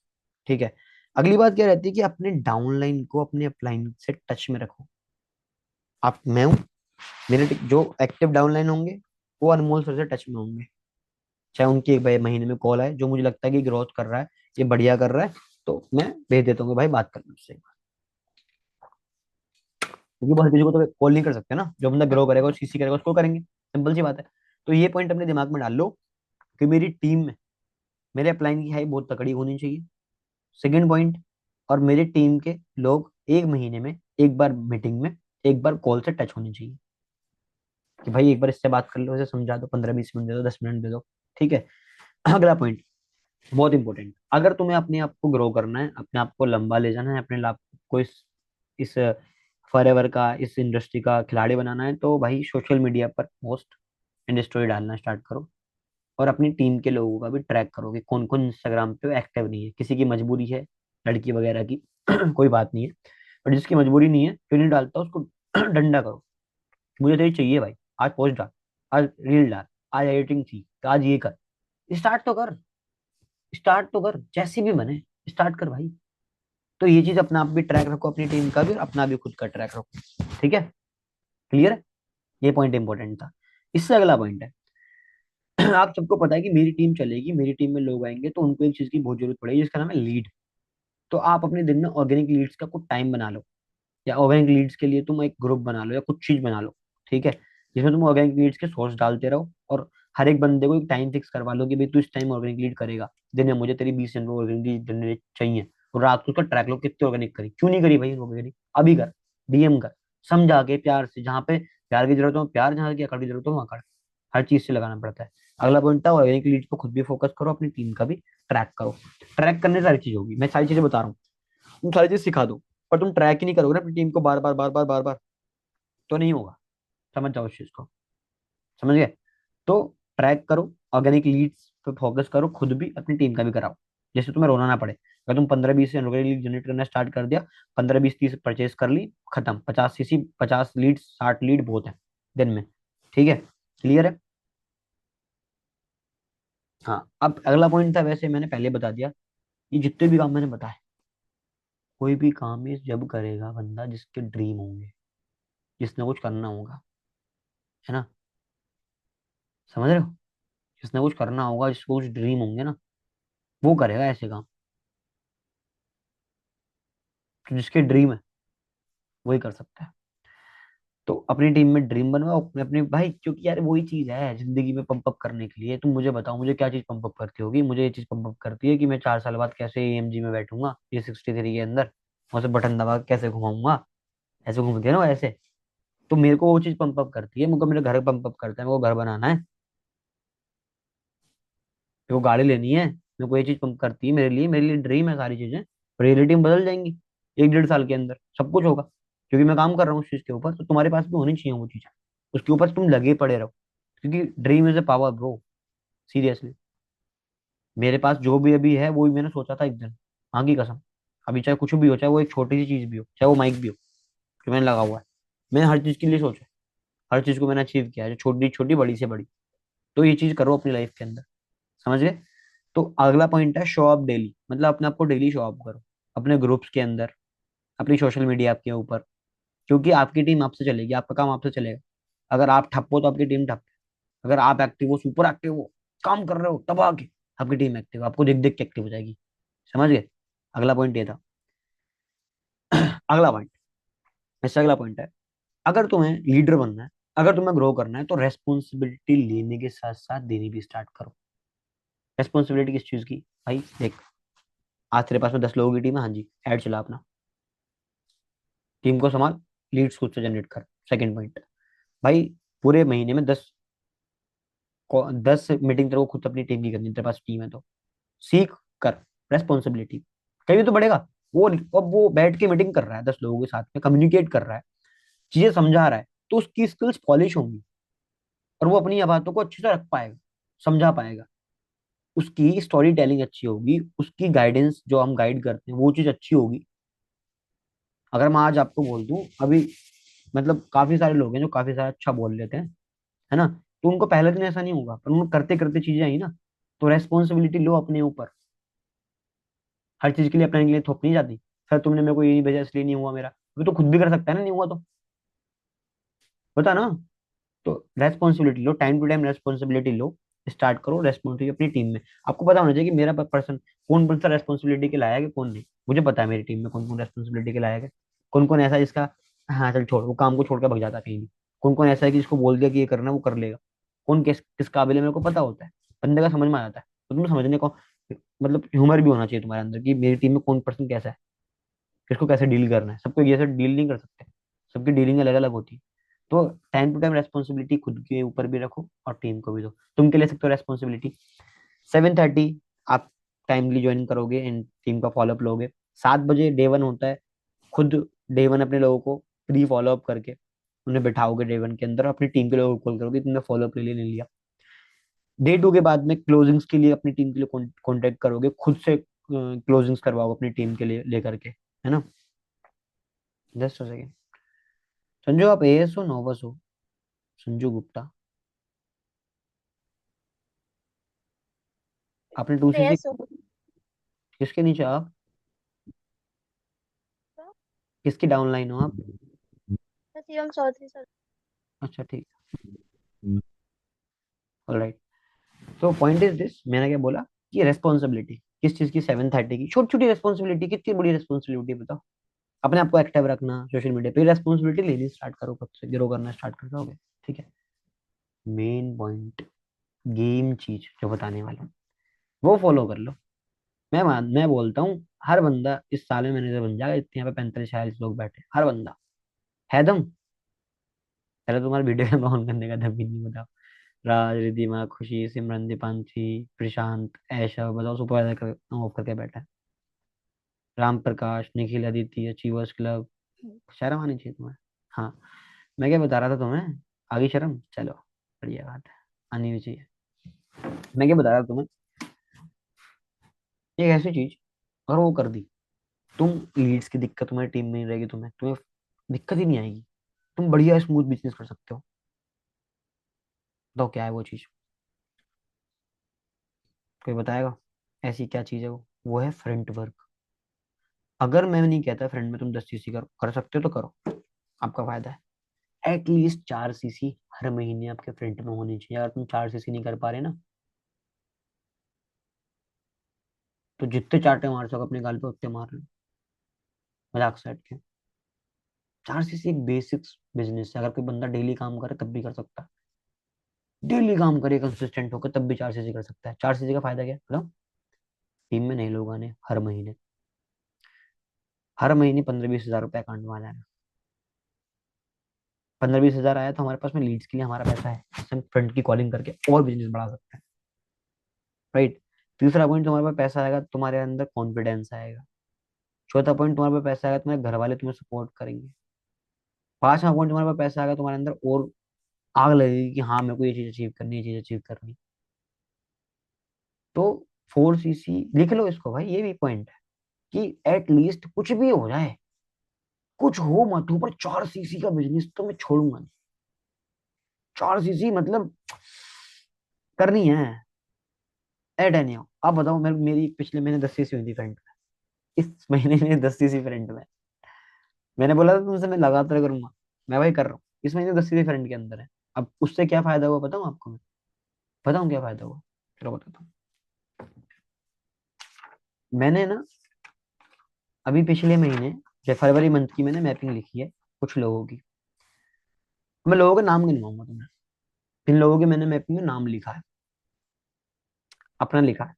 S1: ठीक है। अगली बात क्या रहती है कि अपने डाउनलाइन को अपने अपलाइन से टच में रखो। आप, मैं हूँ, मेरे जो एक्टिव डाउनलाइन होंगे वो अनमोल सर से टच में होंगे, चाहे उनकी एक बार महीने में कॉल आए, जो मुझे लगता है कि ग्रोथ कर रहा है, ये बढ़िया कर रहा है, तो मैं भेज देता हूँ कि भाई बात करना उससे। क्योंकि बहुत किसी को तो कॉल नहीं कर सकते ना, जो बंदा ग्रो करेगा, सीसी करेगा, उसको करेंगे, सिंपल सी बात है। तो ये पॉइंट अपने दिमाग में डाल लो कि मेरी टीम में मेरे अपलाइन की हाई बहुत तकड़ी होनी चाहिए। सेकंड पॉइंट, और मेरी टीम के लोग एक महीने में एक बार मीटिंग में एक बार कॉल से टच होनी चाहिए, कि भाई एक बार इससे बात कर लो, इसे समझा दो, 15-20 मिनट दे दो, 10 मिनट दे दो। ठीक है। अगला पॉइंट बहुत इंपॉर्टेंट, अगर तुम्हें अपने आप को ग्रो करना है, अपने आप को लंबा ले जाना है, अपने आप को इस फॉरएवर का, इस इंडस्ट्री का खिलाड़ी बनाना है, तो भाई सोशल मीडिया पर पोस्ट एंड स्टोरी डालना स्टार्ट करो। और अपनी टीम के लोगों का भी ट्रैक करो कि कौन कौन इंस्टाग्राम पे एक्टिव नहीं है। किसी की मजबूरी है, लड़की वगैरह की कोई बात नहीं है, और जिसकी मजबूरी नहीं है, जो नहीं डालता उसको डंडा करो। मुझे तो ये चाहिए भाई, आज पोस्ट डाल, आज रील डाल, आज एडिटिंग थी तो आज ये कर। स्टार्ट तो कर, स्टार्ट तो कर, जैसी भी बने, स्टार्ट कर भाई। तो ये चीज अपना आप भी ट्रैक रखो, अपनी टीम का भी और अपना भी खुद का ट्रैक रखो। ठीक है, क्लियर है। ये पॉइंट इंपॉर्टेंट था। इससे अगला पॉइंट है, आप सबको पता है कि मेरी टीम चलेगी, मेरी टीम में लोग आएंगे, तो उनको एक चीज की बहुत जरूरत पड़ेगी, जिसका नाम है लीड। तो आप अपने दिन में ऑर्गेनिक लीड्स का कुछ टाइम बना लो, या ऑर्गेनिक लीड्स के लिए तुम एक ग्रुप बना लो या कुछ चीज बना लो। ठीक है, जिसमें तुम ऑर्गेनिक लीड्स के सोर्स डालते रहो, और हर एक बंदे को एक टाइम फिक्स करवा लो कि भाई तू इस टाइम ऑर्गेनिक लीड करेगा, दिन में मुझे तेरी 20 ऑर्गेनिक लीड जनरेट चाहिए। और रात को उसका ट्रैक लो, कितने ऑर्गेनिक करी, क्यों नहीं करी भाई ऑर्गेनिक, अभी कर, डीएम कर, समझा के प्यार से, जहाँ पे प्यार की जरूरत हो प्यार, जहाँ की अकड़ की जरूरत हो वहाँ अकड़। हर चीज से लगाना पड़ता है। अगला पॉइंट था, ऑर्गेनिक लीड पे खुद भी फोकस करो, अपनी टीम का भी ट्रैक करो। ट्रैक करने से सारी चीज होगी, मैं सारी चीजें बता रहा हूँ, तुम सारी चीज सिखा दो, पर तुम ट्रैक ही नहीं करोगे ना अपनी टीम को बार बार बार बार बार बार, तो नहीं होगा। समझ जाओ इस चीज को, समझ गए। तो ट्रैक करो, ऑर्गेनिक लीड्स पे फोकस करो, खुद भी अपनी टीम का भी कराओ, जैसे तुम्हें रोना ना पड़े। अगर तुम 15-20 से ऑर्गेनिक लीड जनरेट करना स्टार्ट कर दिया, 15-20-30 परचेज कर ली, खत्म। 50 सीसी, 50 लीड, 60 लीड बहुत है दिन में। ठीक है, क्लियर है। हाँ, अब अगला पॉइंट था, वैसे मैंने पहले बता दिया, ये जितने भी काम मैंने बताए, कोई भी काम इस जब करेगा बंदा जिसके ड्रीम होंगे, जिसने कुछ करना होगा, है ना, समझ रहे हो। जिसने कुछ करना होगा, जिसको कुछ ड्रीम होंगे ना, वो करेगा ऐसे काम। तो जिसके ड्रीम है वही कर सकता है। तो अपनी टीम में ड्रीम बनवाओ अपने अपने भाई, क्योंकि यार वही चीज है जिंदगी में पंप अप करने के लिए। तुम मुझे बताओ, मुझे क्या चीज पंप अप करती होगी, मुझे ये चीज पंप अप करती है कि मैं 4 साल बाद कैसे एएमजी में बैठूंगा, ये 63 के अंदर, वहां से बटन दबा के कैसे घुमाऊंगा, ऐसे घूमते हैं ना ऐसे। तो मेरे को वो चीज पंप अप करती है, मुझको मेरे घर पंप अप करता है, मेरे को घर बनाना है, मेरे को गाड़ी लेनी है, मेरे को ये चीज पंप करती है, मेरे लिए ड्रीम है सारी चीजें। रियलिटी में बदल जाएंगी 1-1.5 साल के अंदर, सब कुछ होगा, क्योंकि मैं काम कर रहा हूँ उस चीज के ऊपर। तो तुम्हारे पास भी होनी चाहिए वो चीज, उसके ऊपर तुम लगे पड़े रहो, क्योंकि dream is a power bro, seriously. मेरे पास जो भी अभी है वो भी मैंने सोचा था एक दिन, हाँ की कसम। अभी चाहे कुछ भी हो, चाहे वो एक छोटी सी चीज भी हो, चाहे वो माइक भी हो, जो मैंने लगा हुआ है, मैंने हर चीज के लिए सोचा, हर चीज को मैंने अचीव किया है, जो छोटी छोटी बड़ी से बड़ी। तो ये चीज करो अपनी लाइफ के अंदर, समझ गए। तो अगला पॉइंट है, शो अप डेली, मतलब अपने आप को डेली शो अप करो, अपने ग्रुप्स के अंदर, अपनी सोशल मीडिया के ऊपर, क्योंकि आपकी टीम आपसे चलेगी, आपका काम आपसे चलेगा। अगर आप ठप हो तो आपकी टीम ठप है, अगर आप एक्टिव हो, सुपर एक्टिव हो, काम कर रहे हो तब आके, आपकी टीम एक्टिव, आपको देख देख के एक्टिव हो जाएगी। समझ गए। अगला पॉइंट ये था। अगला पॉइंट, इससे अगला पॉइंट है, अगर तुम्हें लीडर बनना है, अगर तुम्हें ग्रो करना है, तो रेस्पॉन्सिबिलिटी लेने के साथ साथ देनी भी स्टार्ट करो। रेस्पॉन्सिबिलिटी किस चीज की, भाई देख, आज तेरे पास में 10 लोगों की टीम है, हाँ जी, ऐड चला अपना, टीम को संभाल, लीड्स खुद से जनरेट कर। सेकंड पॉइंट, भाई पूरे महीने में 10 मीटिंग तेरे को खुद अपनी टीम की करनी है, तेरे पास टीम है तो सीख कर रेस्पॉन्सिबिलिटी, कभी तो बढ़ेगा। वो अब वो बैठ के मीटिंग कर रहा है 10 लोगों के साथ में, कम्युनिकेट कर रहा है, चीजें समझा रहा है, तो उसकी स्किल्स पॉलिश होंगी, और वो अपनी बातों को अच्छे से रख पाएगा, समझा पाएगा, उसकी स्टोरी टेलिंग अच्छी होगी, उसकी गाइडेंस जो हम गाइड करते हैं वो चीज अच्छी होगी। अगर मैं आज आपको बोल दूं, अभी मतलब काफी सारे लोग हैं जो काफी सारा अच्छा बोल लेते हैं, है ना, तो उनको पहले दिन ऐसा नहीं होगा, पर उनको करते करते चीजें आई ना। तो रेस्पॉन्सिबिलिटी लो अपने ऊपर, हर चीज के लिए अपने के लिए थोप नहीं जाती। सर तुमने मेरे को ये नहीं भेजा इसलिए नहीं हुआ मेरा, वो तो खुद भी कर सकता है ना, नहीं हुआ तो बता ना। तो रेस्पॉन्सिबिलिटी लो, टाइम टू टाइम रेस्पॉन्सिबिलिटी लो, स्टार्ट करो रेस्पॉन्सिबिलिटी अपनी टीम में। आपको पता होना चाहिए कि मेरा पर्सन कौन कौन सा रेस्पॉन्सिबिलिटी के लायक है, कौन नहीं। मुझे पता है मेरी टीम में कौन कौन रेस्पॉन्सिबिलिटी के लायक है, कौन कौन ऐसा है जिसका हाँ चल छोड़, वो काम को छोड़ के भग जाता है कहीं भी, कौन कौन ऐसा है कि जिसको बोल दिया कि ये करना वो कर लेगा, कौन किस किस काबिल है मेरे को पता होता है, बंदे का समझ में आ जाता है। तो तुम्हें समझने को मतलब ह्यूमर भी होना चाहिए तुम्हारे अंदर कि मेरी टीम में कौन पर्सन कैसा है, किसको कैसे डील करना है। सबको ये से डील नहीं कर सकते, सबकी डीलिंग अलग अलग होती है। तो टाइम टू टाइम रेस्पॉन्सिबिलिटी खुद के ऊपर भी रखो और टीम को भी दो। तुम के ले सकते हो रेस्पॉन्सिबिलिटी 7:30 आप टाइमली ज्वाइन करोगे एंड टीम का फॉलोअप लोगे। 7 बजे डे 1 होता है, खुद डे 1 अपने लोगों को प्री फॉलोअप करके उन्हें बैठाओगे डे 1 के अंदर, अपनी टीम के लोगों को कॉल करोगे तुमने फॉलोअप ले लिया नहीं लिया। डे 2 के बाद में क्लोजिंग्स के लिए अपनी टीम के लिए कॉन्टेक्ट करोगे, खुद से क्लोजिंग्स करवाओ अपनी टीम के लिए लेकर के, है ना। जस्ट हो सेकेंड। संजू आप एएस हो नोवस हो? संजू गुप्ता। आपने 2 सीसी
S2: यस हो।
S1: किसके नीचे आप? किसकी डाउनलाइन हो आप?
S2: शिवम चौधरी सर।
S1: अच्छा ठीक है, ऑलराइट। तो पॉइंट इज दिस, मैंने क्या बोला कि रेस्पॉन्सिबिलिटी किस चीज की, 7:30 की छोटी छोटी रिस्पॉन्सिबिलिटी, कितनी बड़ी रिस्पॉन्सिबिलिटी बताओ। अपने आप को एक्टिव रखना सोशल मीडिया पे, रिस्पॉन्सिबिलिटी लेनी स्टार्ट करो, खुद से ग्रो करना स्टार्ट कर दोगे। ठीक है, मेन पॉइंट गेम चीज जो बताने वाला हूँ वो फॉलो कर लो। मैं बोलता हूँ हर बंदा इस साल में मैनेजर बन जाएगा, इतने यहाँ पे 35-46 लोग बैठे हैं, हर बंदा है दम। पहले तुम्हारे वीडियो में ऑन करने का दम भी नहीं, बताओ। राज, रिद्धिमा, खुशी, सिमरन, दीपांशी, प्रशांत, ऐशव, बताओ सुपरवाइजर कर ऑफ करके बैठा है। Ram Prakash, Nikhil, Aditi, achievers club. शर्म आनी चाहिए तुम्हें। हाँ, मैं क्या बता रहा था तुम्हें, आगे शर्म, चलो बढ़िया बात है, आनी भी चाहिए। मैं क्या बता रहा था तुम्हें, एक ऐसी चीज अगर वो कर दी, तुम लीड्स की दिक्कत तुम्हारी टीम में नहीं रहेगी, तुम्हें तुम्हें दिक्कत ही नहीं आएगी, तुम बढ़िया स्मूथ बिजनेस कर सकते हो। बताओ क्या है वो चीज, कोई बताएगा? ऐसी क्या चीज है वो है फ्रंट वर्क। अगर मैं नहीं कहता फ्रंट में तुम 10 सीसी कर सकते हो तो करो, आपका फायदा है। एटलीस्ट 4 सीसी हर महीने आपके फ्रंट में होनी चाहिए। अगर तुम 4 सीसी नहीं कर पा रहे ना, तो जितने चाटे मार सको अपने गाल पे उतने मार लो, मजाक साइड के। 4 सीसी एक बेसिक बिजनेस है, अगर कोई बंदा डेली काम करे तब भी कर सकता है, डेली काम करे कंसिस्टेंट होकर तब भी 4 सीसी कर सकता है। 4 सीसी का फायदा क्या है बताओ? टीम में नए लोग आने हर महीने, हर महीने 15-20 हजार रुपये अकाउंट में आ जाएगा। 15-20 हजार आया तो हमारे पास में लीड्स के लिए हमारा पैसा है, इससे हम फ्रंट की कॉलिंग करके और बिजनेस बढ़ा सकते हैं। राइट। तीसरा पॉइंट, तुम्हारे पास पैसा आएगा तुम्हारे अंदर कॉन्फिडेंस आएगा। चौथा पॉइंट, तुम्हारे पास पैसा आएगा तुम्हारे घर वाले तुम्हें सपोर्ट करेंगे। पांचवा पॉइंट, तुम्हारे पास पैसा आएगा तुम्हारे अंदर और आग लगेगी कि हाँ मेरे को ये चीज अचीव करनी है, ये चीज अचीव करनी है। तो 4 सीसी लिख लो इसको भाई, ये भी पॉइंट है कि एटलीस्ट कुछ भी हो जाए, कुछ हो मत हो, पर 4 सीसी का बिजनेस तो मैं छोड़ूंगा नहीं। 4 सीसी मतलब करनी है एट एनी हो। आप बताओ, मेरी पिछले महीने 10 सीसी हुई थी फ्रंट में, इस महीने में 10 सीसी फ्रंट में। मैंने बोला था तुमसे मैं लगातार करूंगा, मैं भाई कर रहा हूँ। इस महीने 10 सीसी फ्रंट के अंदर है। अब उससे क्या फायदा हुआ बताऊँ आपको मैं? बताऊँ क्या फायदा हुआ? चलो बताता हूँ। मैंने ना अभी पिछले महीने या फरवरी मंथ की मैंने मैपिंग लिखी है कुछ लोगों की। मैं लोगों के नाम गिनवाऊंगा तुम्हें। इन लोगों के मैंने मैपिंग में नाम लिखा है, अपना लिखा है,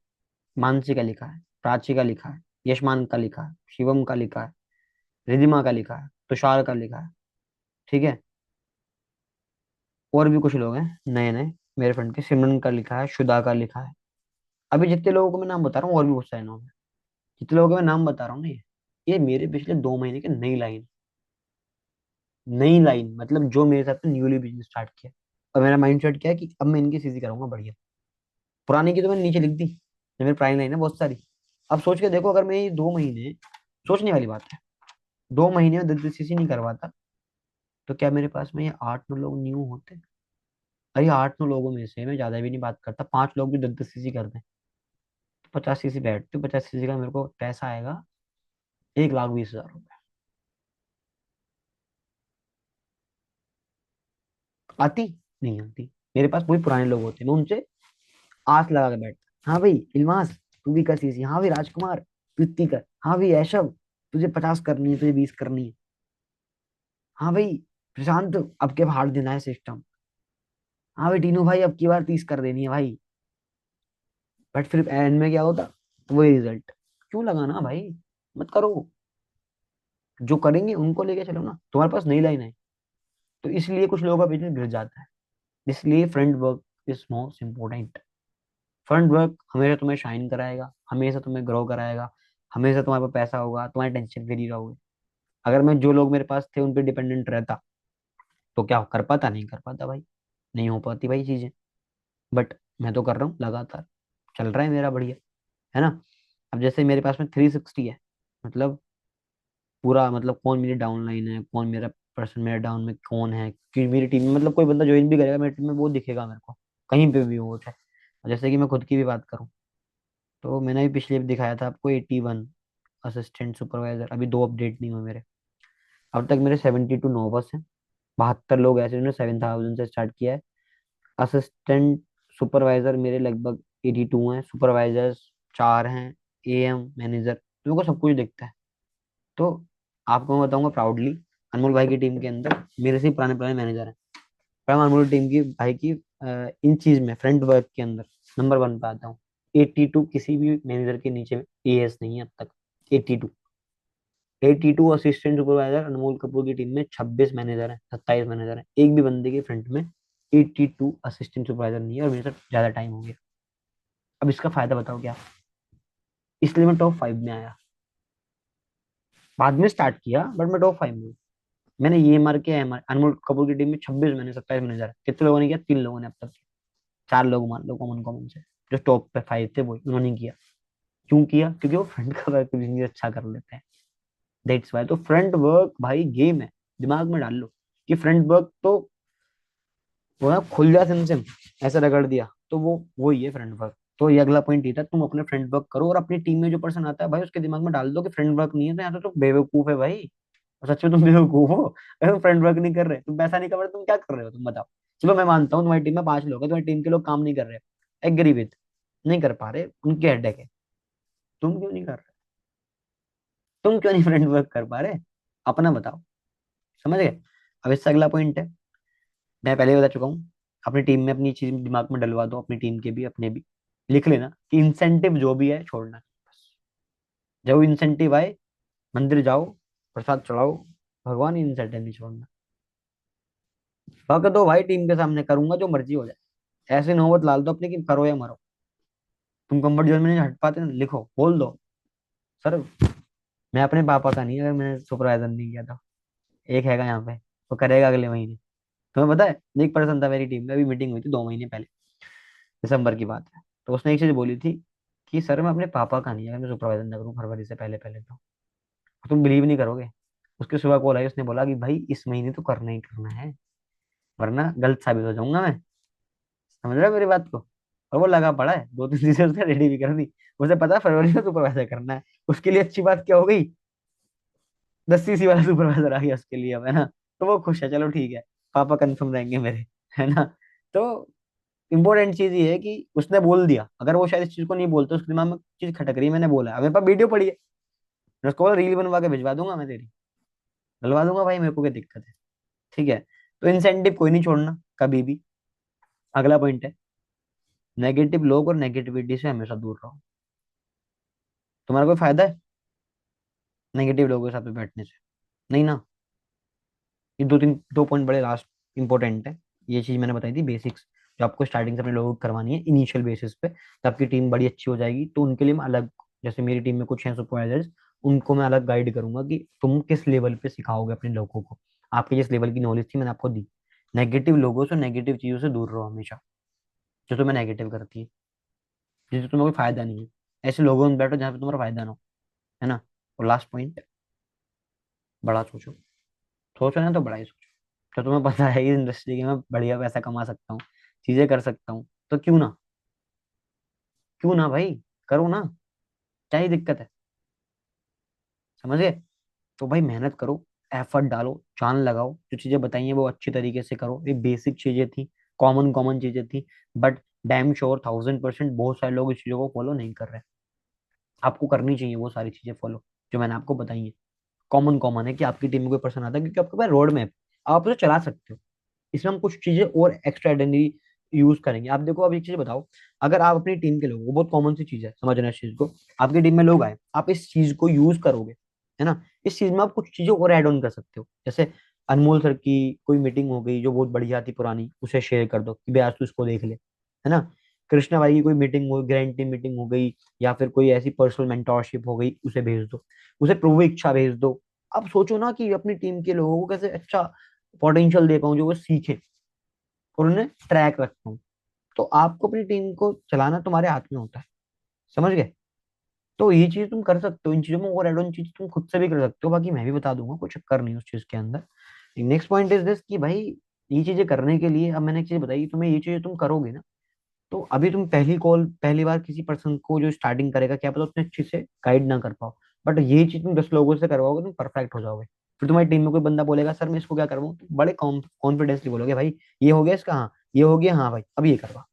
S1: मानसी का लिखा है, प्राची का लिखा है, यशमान का लिखा है, शिवम का लिखा है, रिधिमा का लिखा है, तुषार का लिखा है। ठीक है, और भी कुछ लोग हैं नए नए मेरे फ्रेंड के, सिमरन का लिखा है, शुदा का लिखा है। अभी जितने लोगों को मैं नाम बता रहा हूँ और भी बहुत सारे नाम है। जितने लोगों के मैं नाम बता रहा हूँ ना, ये मेरे पिछले 2 महीने की नई लाइन। नई लाइन मतलब जो मेरे साथ न्यूली बिजनेस स्टार्ट किया। और मेरा माइंड सेट क्या है कि अब मैं इनकी सीसी करूंगा बढ़िया। पुरानी की तो मैंने नीचे लिख दी, ये मेरी पुरानी लाइन है बहुत सारी। अब सोच के देखो, अगर मैं ये 2 महीने, सोचने वाली बात है, 2 महीने में 10 सीसी नहीं करवाता, तो क्या मेरे पास में ये 8-9 लोग न्यू होते? अरे 8-9 लोगों में से मैं ज्यादा भी नहीं बात करता, 5 लोग भी 10-10 सीसी कर दें तो 50 सीसी बैठते, 50 सीसी का मेरे को पैसा आएगा 1,20,000 रुपये। आती? नहीं आती। मेरे पास वही पुराने लोग होते हैं, मैं उनसे आस लगा के बैठ। हाँ भाई इल्मास, तू भी कर सीसी। हाँ भाई राजकुमार, तू इतनी कर। हाँ भाई ऐशव, तुझे 50 करनी है, तुझे 20 करनी है। हाँ भाई प्रशांत, अब के फाड़ देना है सिस्टम। हाँ भाई टीनू भाई, अब की बार 30 कर देनी है भाई। बट फिर एंड में क्या होता? वही रिजल्ट। क्यों लगाना भाई? मत करो। जो करेंगे उनको लेके चलो ना, तुम्हारे पास नई लाइन है। तो इसलिए कुछ लोगों का बिजनेस गिर जाता है। इसलिए front work is most important. Front work हमेशा तुम्हें शाइन कराएगा, हमेशा तुम्हें ग्रो कराएगा, हमेशा तुम्हारे पास पैसा होगा, तुम्हारी टेंशन फ्री रहोगे। अगर मैं जो लोग मेरे पास थे उन पे डिपेंडेंट रहता तो क्या कर पाता? नहीं कर पाता भाई। नहीं हो पाती भाई चीजें। बट मैं तो कर रहा हूँ लगातार, चल रहा है मेरा बढ़िया, है ना। अब जैसे मेरे पास में 360 है, मतलब पूरा, मतलब कौन मेरी डाउन लाइन है, कौन मेरा पर्सन मेरा डाउन में कौन है, कि मेरी टीम में मतलब कोई बंदा ज्वाइन भी करेगा मेरी टीम में वो दिखेगा मेरे को, कहीं पे भी हो चाहे। जैसे कि मैं खुद की भी बात करूँ, तो मैंने भी पिछले भी दिखाया था आपको 81 असिस्टेंट सुपरवाइजर, अभी 2 अपडेट नहीं हुए मेरे। अब तक मेरे 72 नोबस हैं। 72 लोग ऐसे जिन्होंने 7,000 से स्टार्ट किया है। असिस्टेंट सुपरवाइजर मेरे लगभग 82 हैं। सुपरवाइजर्स 4 हैं। एएम मैनेजर, तो मेरे को सब कुछ दिखता है। तो आपको मैं बताऊंगा प्राउडली, अनमोल भाई की टीम के अंदर मेरे से ही पुराने पुराने मैनेजर हैं। पर मैं अनमोल टीम की भाई की इन चीज में फ्रंट वर्क के अंदर नंबर 1 पे आता हूँ। 82 किसी भी मैनेजर के नीचे एएस नहीं है अब तक। 82। 82 असिस्टेंट सुपरवाइजर अनमोल कपूर की टीम में 26 मैनेजर हैं, 27 मैनेजर हैं, एक भी बंदे के फ्रंट में 82 असिस्टेंट सुपरवाइजर नहीं है, और मेरे साथ ज्यादा टाइम हो गया। अब इसका फायदा बताओ क्या? इसलिए मैं टॉप 5 में आया। बाद में स्टार्ट किया बट मैं टॉप 5 में हूँ। मैंने ये मार के एम अनमोल कपूर की टीम में 26 मैंने 27 मैनेजर, कितने लोगों ने किया? 3 लोगों ने अब तक। 4 लोग मान लो कॉमन कॉमन से, जो टॉप पे 5 थे वो उन्होंने किया। क्यों किया? क्योंकि वो फ्रंट का वर्क बिजनेस अच्छा कर लेते हैं। That's why. तो फ्रंट वर्क भाई गेम है, दिमाग में डाल लो कि फ्रंट वर्क तो वो ना खुल जा सिम सिम, ऐसा रगड़ दिया तो वो ही है फ्रंट वर्क। तो ये अगला पॉइंट ये था, तुम अपने फ्रंट वर्क करो, और अपनी टीम में जो पर्सन आता है भाई उसके दिमाग में डाल दो कि फ्रंट वर्क नहीं है तो यहाँ तो बेवकूफ है भाई। और सच में तुम बेवकूफ हो अगर तुम फ्रंट वर्क नहीं कर रहे, तुम पैसा नहीं कमा रहे, तुम क्या कर रहे हो? तुम बताओ। चलो मैं मानता हूँ तुम्हारी टीम में 5 लोग हैं, तुम्हारी टीम के लोग काम नहीं कर रहे, एग्री विद, नहीं कर पा रहे, उनके हेडेक है। तुम क्यों नहीं कर रहे? तुम क्यों नहीं फ्रंट वर्क कर पा रहे? अपना बताओ। समझ गए? अब इससे अगला पॉइंट है, मैं पहले ही बता चुका हूँ, अपनी टीम में अपनी चीज दिमाग में डलवा दो, अपनी टीम के भी अपने भी। लिख लेना कि इंसेंटिव जो भी है छोड़ना। जब इंसेंटिव आए, मंदिर जाओ, प्रसाद चढ़ाओ, भगवान इंसेंटिव नहीं छोड़ना। भग दो भाई टीम के सामने, करूंगा जो मर्जी हो जाए। ऐसे नौबत लाल दो अपने कि करो या मरो। तुम कंफर्ट जोन में नहीं हट पाते ना, लिखो बोल दो, सर मैं अपने पापा का नहीं, अगर मैंने सुपरवाइजर नहीं किया था, एक हैगा यहाँ पे, वो करेगा अगले महीने। तुम्हें पता है, एक पर्सन था मेरी टीम में, अभी मीटिंग हुई थी 2 महीने पहले, दिसंबर की बात है, तो उसने एक चीज बोली थी कि सर मैं अपने पापा का नहीं, अगर मैं सुपरवाइजर ना करूँ फरवरी से पहले पहले तो। तुम बिलीव नहीं करोगे, उसके सुबह कॉल आई, उसने बोला कि भाई इस महीने तो करना ही करना है, वरना गलत साबित हो जाऊंगा मैं। समझ रहे हो मेरी बात को? और वो लगा पड़ा है, 2-3 चीजें उसने रेडी भी कर दी। उसे पता है फरवरी में सुपरवाइजर करना है। उसके लिए अच्छी बात क्या हो गई? 10 सीसी वाला सुपरवाइजर आ गया उसके लिए अब, है ना। तो वो खुश है, चलो ठीक है, पापा कंफर्म रहेंगे मेरे, है ना। तो इंपॉर्टेंट चीज ये है कि उसने बोल दिया, अगर वो शायद इस चीज को नहीं बोलते, उसके दिमाग में चीज खटक रही है, मैंने बोला, अब मेरे पास वीडियो पड़ी है, मैं उसको बोला रील बनवा के भिजवा दूंगा मैं तेरी, डलवा दूंगा भाई, मेरे को क्या दिक्कत है। ठीक है। तो इंसेंटिव कोई नहीं छोड़ना कभी भी। अगला पॉइंट है, नेगेटिव लोग और नेगेटिविटी से हमेशा दूर रहो। तुम्हारा कोई फायदा है नेगेटिव लोगों के साथ में बैठने से? नहीं ना। ये 2 पॉइंट बड़े लास्ट इंपॉर्टेंट है। ये चीज मैंने बताई थी बेसिक्स, जो आपको स्टार्टिंग से अपने लोगों को करवानी है इनिशियल बेसिस पे, तो आपकी टीम बड़ी अच्छी हो जाएगी। तो उनके लिए मैं अलग, जैसे मेरी टीम में कुछ हैं सुपरवाइजर्स, उनको मैं अलग गाइड करूंगा कि तुम किस लेवल पे सिखाओगे अपने लोगों को। आपकी जिस लेवल की नॉलेज थी मैंने आपको दी। नेगेटिव लोगों से, नेगेटिव चीजों से दूर रहो हमेशा, जो तुम्हें नेगेटिव करती है, जिससे तुम्हें कोई फायदा नहीं है। ऐसे लोगों में बैठो जहाँ पे तुम्हारा फायदा ना हो, है ना। और लास्ट पॉइंट, बड़ा सोचो। सोचो ना तो बड़ा ही सोचो। तो तुम्हें पता है इस इंडस्ट्री के मैं बढ़िया पैसा कमा सकता हूँ, चीजें कर सकता हूँ, तो क्यों ना, क्यों ना भाई, करो ना। क्या ही दिक्कत है? समझ गए? तो भाई मेहनत करो, एफर्ट डालो, जान लगाओ, जो चीजें बताई हैं वो अच्छी तरीके से करो। ये बेसिक चीजें थी, कॉमन कॉमन चीजें थी, बट डैम श्योर 1000% बहुत सारे लोग इस चीजों को फॉलो नहीं कर रहे हैं। आपको करनी चाहिए वो सारी चीजें फॉलो जो मैंने आपको बताई है। कॉमन कॉमन है कि आपकी टीम में कोई पर्सन आता है, क्योंकि आपके पास रोड मैप, आप उसे चला सकते हो। इसमें हम कुछ चीजें और एक्स्ट्रा ऑर्डिनरी यूज करेंगे। आप देखो, अब एक चीज बताओ, अगर आप अपनी टीम के लोगों को, बहुत कॉमन सी चीज है समझना इस चीज को, आपकी टीम में लोग आए, आप इस चीज को यूज करोगे, है ना। इस चीज में आप कुछ चीजें और ऐड ऑन कर सकते हो। जैसे अनमोल सर की कोई मीटिंग हो गई जो बहुत बढ़िया थी पुरानी, उसे शेयर कर दो कि भाई आज तू इसको देख ले, है ना। कृष्णा भाई की कोई मीटिंग हो, गारंटी मीटिंग हो गई, या फिर कोई ऐसी पर्सनल मेंटोरशिप हो गई, उसे भेज दो। उसे प्रभु इच्छा भेज दो। अब सोचो ना कि अपनी टीम के लोगों को कैसे अच्छा पोटेंशियल दे पाऊं, जो वो सीखे और उन्हें ट्रैक रख पाऊं। तो आपको अपनी टीम को चलाना तुम्हारे हाथ में होता है, समझ गए। तो ये चीज तुम कर सकते हो, इन चीजों में और एड ऑन चीज तुम खुद से भी कर सकते हो, बाकी मैं भी बता दूंगा, कोई चक्कर नहीं उस चीज के अंदर। नेक्स्ट पॉइंट इज दिस कि भाई ये चीजें करने के लिए, अब मैंने एक चीज बताई, तुम्हें ये चीजें तुम करोगे ना, तो अभी तुम पहली कॉल पहली बार किसी पर्सन को जो स्टार्टिंग करेगा, क्या पता उतने अच्छे से गाइड ना कर पाओ, बट ये चीज तुम 10 लोगों से करवाओगे, तुम परफेक्ट हो जाओगे। फिर तुम्हारी टीम में कोई बंदा बोलेगा सर मैं इसको क्या करवाऊं, तुम बड़े कॉन्फिडेंसली बोलोगे भाई ये हो गया इसका, हाँ ये हो गया, हाँ भाई अब ये करवा,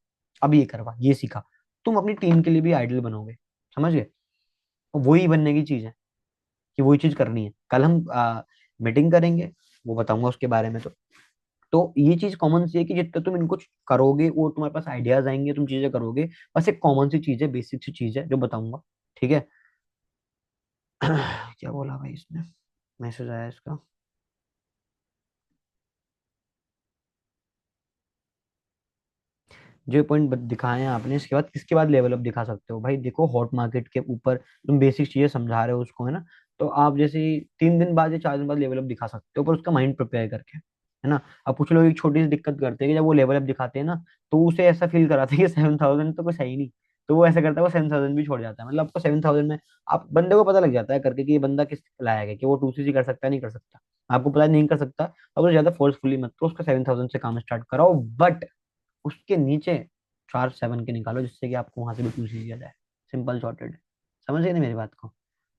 S1: अब ये करवा, ये सीखा। तुम अपनी टीम के लिए भी आइडल बनोगे, समझ गए। और वही बनने की चीज है कि वही चीज करनी है। कल हम मीटिंग करेंगे, वो बताऊंगा उसके बारे में। तो ये चीज कॉमन सी है कि जितना तुम इनको करोगे और तुम्हारे पास आइडियाज आएंगे, तुम चीजें करोगे। बस एक कॉमन सी चीज है, बेसिक सी चीज है जो बताऊंगा, ठीक है। क्या बोला भाई इसने, मैसेज आया इसका। जो पॉइंट दिखाए हैं आपने, इसके बाद किसके बाद लेवल अप दिखा सकते हो भाई। देखो हॉट मार्केट के ऊपर तुम बेसिक चीजें समझा रहे हो उसको, है ना। तो आप जैसे 3 दिन बाद या 4 दिन बाद लेवल अप दिखा सकते हो, पर उसका माइंड प्रिपेयर करके, है ना। अब कुछ लोग एक छोटी सी दिक्कत करते हैं कि जब वो लेवल अप दिखाते हैं ना, तो उसे ऐसा फील कराते हैं कि 7000 तो कुछ है ही नहीं। तो वो ऐसा करता है, वो 7000 भी छोड़ जाता है। मतलब आपको 7000 में, आप बंदे को पता लग जाता है करके कि ये बंदा किस लायक है, कि वो 2cc कर सकता है नहीं कर सकता। आपको पता नहीं कर सकता, अब वो ज्यादा फोर्सफुली मत करो, उसका 7000 से काम स्टार्ट कराओ, बट उसके नीचे 4-7 के निकालो, जिससे कि आपको वहां से भी पूछ लिया जाए। सिंपल सॉर्टेड, समझ गए ना मेरी बात को।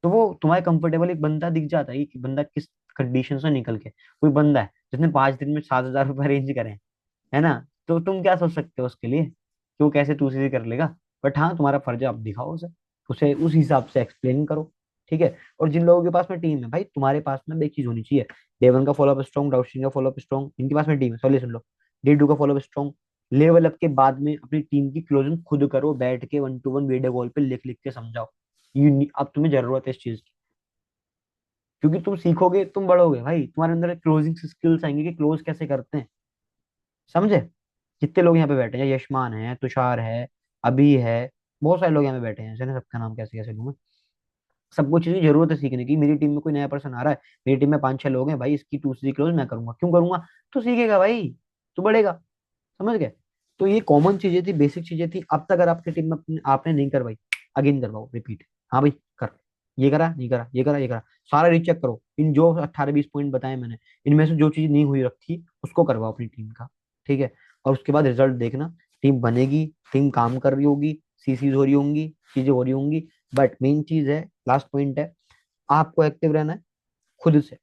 S1: तो वो तुम्हारे कंफर्टेबल एक बंदा दिख जाता है कि बंदा किस कंडीशन से निकल के, कोई बंदा है जिसने 5 दिन में 7,000 रुपये अरेंज करे हैं, है ना। तो तुम क्या सोच सकते हो उसके लिए कि वो कैसे तू चीजें कर लेगा। बट हाँ, तुम्हारा फर्ज है, आप दिखाओ उसे, उसे उस हिसाब से एक्सप्लेन करो, ठीक है। और जिन लोगों के पास में टीम है भाई, तुम्हारे पास में एक चीज होनी चाहिए, डे 1 का फॉलोअप स्ट्रॉन्ग, डाउटस्ट्रीम का फॉलोअप स्ट्रॉन्ग, इनके पास में टीम है, सॉल्यूशन लो। डे 2 का फॉलोअप स्ट्रॉन्ग, लेवल अप के बाद में अपनी टीम की क्लोजिंग खुद करो, बैठ के 1-to-1 वीडियो कॉल पे लिख लिख के समझाओ। अब तुम्हें जरूरत है इस चीज की, क्योंकि तुम सीखोगे तुम बढ़ोगे भाई, तुम्हारे अंदर क्लोजिंग स्किल्स आएंगे कि क्लोज कैसे करते हैं, समझे। जितने लोग यहाँ पे बैठे हैं, यशमान है, तुषार है, अभी है, बहुत सारे लोग यहाँ पे बैठे हैं, जैसे सबका नाम कैसे कैसे लूं मैं। सबको चीज की जरूरत है सीखने की। मेरी टीम में कोई नया पर्सन आ रहा है, मेरी टीम में 5-6 लोग हैं भाई, इसकी 2cc क्लोज मैं करूंगा, क्यों करूंगा, तो सीखेगा भाई, तो बढ़ेगा, समझ गए। तो ये कॉमन चीजें थी, बेसिक चीजें थी। अब तक अगर आपकी टीम में आपने नहीं करवाई, अगेन करवाओ, रिपीट। हाँ भाई कर, ये करा नहीं करा, ये करा ये करा, सारा रीचेक करो। इन जो 18-20 पॉइंट बताए मैंने, इनमें से जो चीज नहीं हुई रखी उसको करवाओ अपनी टीम का, ठीक है। और उसके बाद रिजल्ट देखना, टीम बनेगी, टीम काम कर रही होगी, सीसीज हो रही होंगी, चीजें हो रही होंगी। बट मेन चीज है, लास्ट पॉइंट है, आपको एक्टिव रहना है खुद से।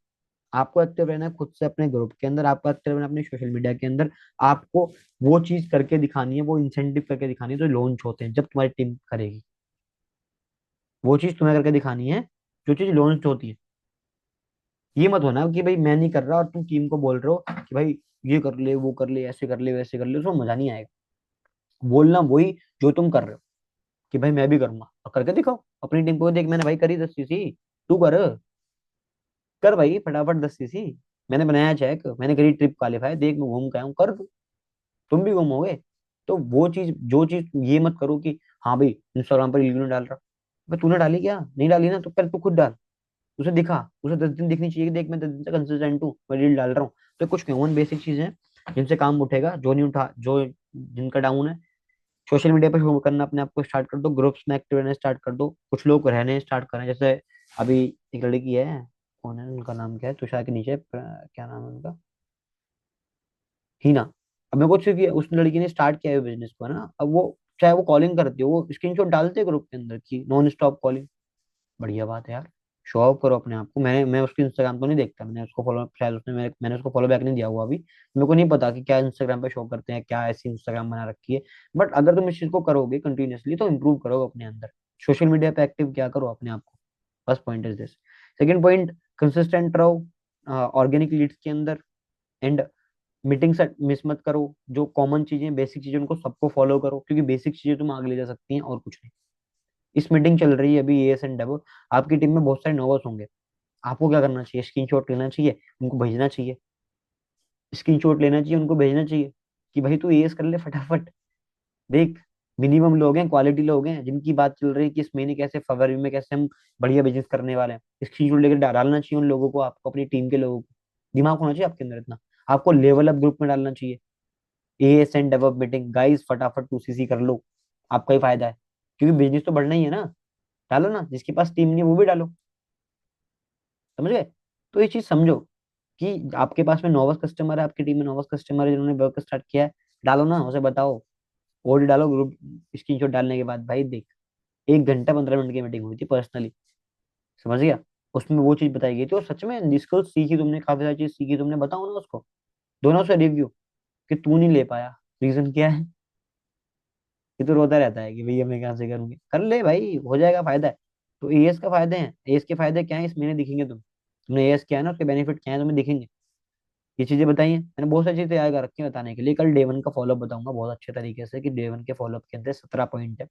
S1: आपको एक्टिव रहना है खुद से, अपने ग्रुप के अंदर आपको एक्टिव रहना है, अपने सोशल मीडिया के अंदर। आपको वो चीज करके दिखानी है, वो इंसेंटिव करके दिखानी है जो लॉन्च होते हैं, जब तुम्हारी टीम करेगी, वो चीज तुम्हें करके दिखानी है जो चीज लॉन्च होती है। ये मत होना कि भाई मैं नहीं कर रहा और तुम टीम को बोल रहे हो कि भाई ये कर ले, वो कर ले, ऐसे कर ले, वैसे कर ले, उसमें मजा नहीं आएगा। बोलना वही जो तुम कर रहे हो, कि भाई मैं भी करूंगा, और करके दिखाओ अपनी टीम को, देख मैंने भाई करी 10 cc, तू कर, कर भाई फटाफट 10 cc। मैंने बनाया चेक, मैंने करी ट्रिप क्वालिफाई, देख मैं घूम के आया हूँ, कर तू, तुम भी घूमोगे। तो वो चीज, जो चीज ये मत करो कि हाँ भाई इंस्टाग्राम पर रील क्यों नहीं डाल रहा, भाई तूने डाली क्या, नहीं डाली ना, तो पहले तू खुद डाल, उसे दिखा, उसे 10 दिन दिखनी चाहिए कि देख मैं 10 दिन से कंसिस्टेंट हूँ, मैं रील डाल रहा हूँ। तो कुछ कॉमन बेसिक चीजें हैं जिनसे काम उठेगा, जो नहीं उठा, जो जिनका डाउन है, सोशल मीडिया पे शो करना अपने आप को स्टार्ट कर दो, ग्रुप्स में एक्टिव रहना स्टार्ट कर दो, कुछ लोग रहने स्टार्ट करें। जैसे अभी एक लड़की है, कौन है उनका नाम क्या है, तुषार के नीचे क्या नाम है उनका, हिना। अब मेरे को सिर्फ ये, उस लड़की ने स्टार्ट किया है बिजनेस को, है ना। अब वो चाहे वो कॉलिंग करती हो, वो स्क्रीनशॉट डालते हैं ग्रुप के अंदर की नॉन स्टॉप कॉलिंग, बढ़िया बात है यार। शो ऑफ करो अपने आप को। मैं उसकी इंस्टाग्राम तो नहीं देखता, मैंने उसको फॉलो, शायद उसने मैंने उसको फॉलो बैक नहीं दिया हुआ अभी, मेरे को नहीं पता कि क्या इंस्टाग्राम पे शो करते हैं, क्या ऐसी इंस्टाग्राम बना रखी है। बट अगर तुम इस चीज को करोगे कंटिन्यूअसली तो इंप्रूव करोगे अपने अंदर। सोशल मीडिया पे एक्टिव क्या करो अपने आप को। First point is this. Second point, consistent रहो ऑर्गेनिक लीड्स के अंदर। एंड मीटिंग सेट मिस मत करो। जो कॉमन चीजें, बेसिक चीजें, उनको सबको फॉलो करो, क्योंकि बेसिक चीजें तुम आगे ले जा सकती हैं और कुछ नहीं। इस मीटिंग चल रही है अभी एएस एंड डेवो, आपकी टीम में बहुत सारे नोवर्स होंगे। आपको क्या करना चाहिए? स्क्रीनशॉट लेना चाहिए, उनको भेजना चाहिए। स्क्रीनशॉट लेना चाहिए, उनको भेजना चाहिए कि भाई तू एएस कर ले फटाफट। देख, मिनिमम लोग हैं, क्वालिटी लोग हैं, जिनकी बात चल रही है कि इस महीने कैसे, फरवरी में कैसे हम बढ़िया बिजनेस करने वाले हैं। स्क्रीनशॉट लेकर डालना चाहिए उन लोगों को, आपको अपनी टीम के लोगों को। दिमाग होना चाहिए आपके अंदर इतना। आपको लेवल अप ग्रुप में डालना चाहिए। As and develop meeting guys, फटाफट 2CC कर लो, आपका ही फायदा है। क्योंकि बिजनेस तो बढ़ना ही है ना। डालो ना, जिसके पास टीम नहीं है वो भी डालो। समझ गए? तो ये चीज समझो कि आपके पास में नोवस कस्टमर है, आपकी टीम में नोवस कस्टमर है जिन्होंने वर्क स्टार्ट किया है। डालो ना, उसे बताओ। और डालो ग्रुप। स्क्रीनशॉट डालने के बाद भाई देख, 1 घंटा 15 मिनट की मीटिंग हुई थी पर्सनली। समझ गया? उसमें वो चीज बताई गई थी, और सच में स्किल्स सीखी तुमने, काफी सारी चीज सीखी तुमने, बताओ ना उसको। दोनों से रिव्यू कि तू नहीं ले पाया, रीजन क्या है। ये तो रोता रहता है कि भैया मैं कहाँ से करूंगी, कर ले भाई, हो जाएगा, फायदा है। तो एएस का फायदे हैं, एएस के फायदे क्या है इस महीने दिखेंगे तुमने एएस किया है ना, उसके बेनिफिट क्या है तुम्हें दिखेंगे। ये चीजें बताई हैं मैंने, बहुत सारी चीजें तैयार कर रखी है बताने के लिए। कल डे वन का फॉलोअप बताऊंगा बहुत अच्छे तरीके से, कि डे वन के फॉलोअप के अंदर 17 पॉइंट है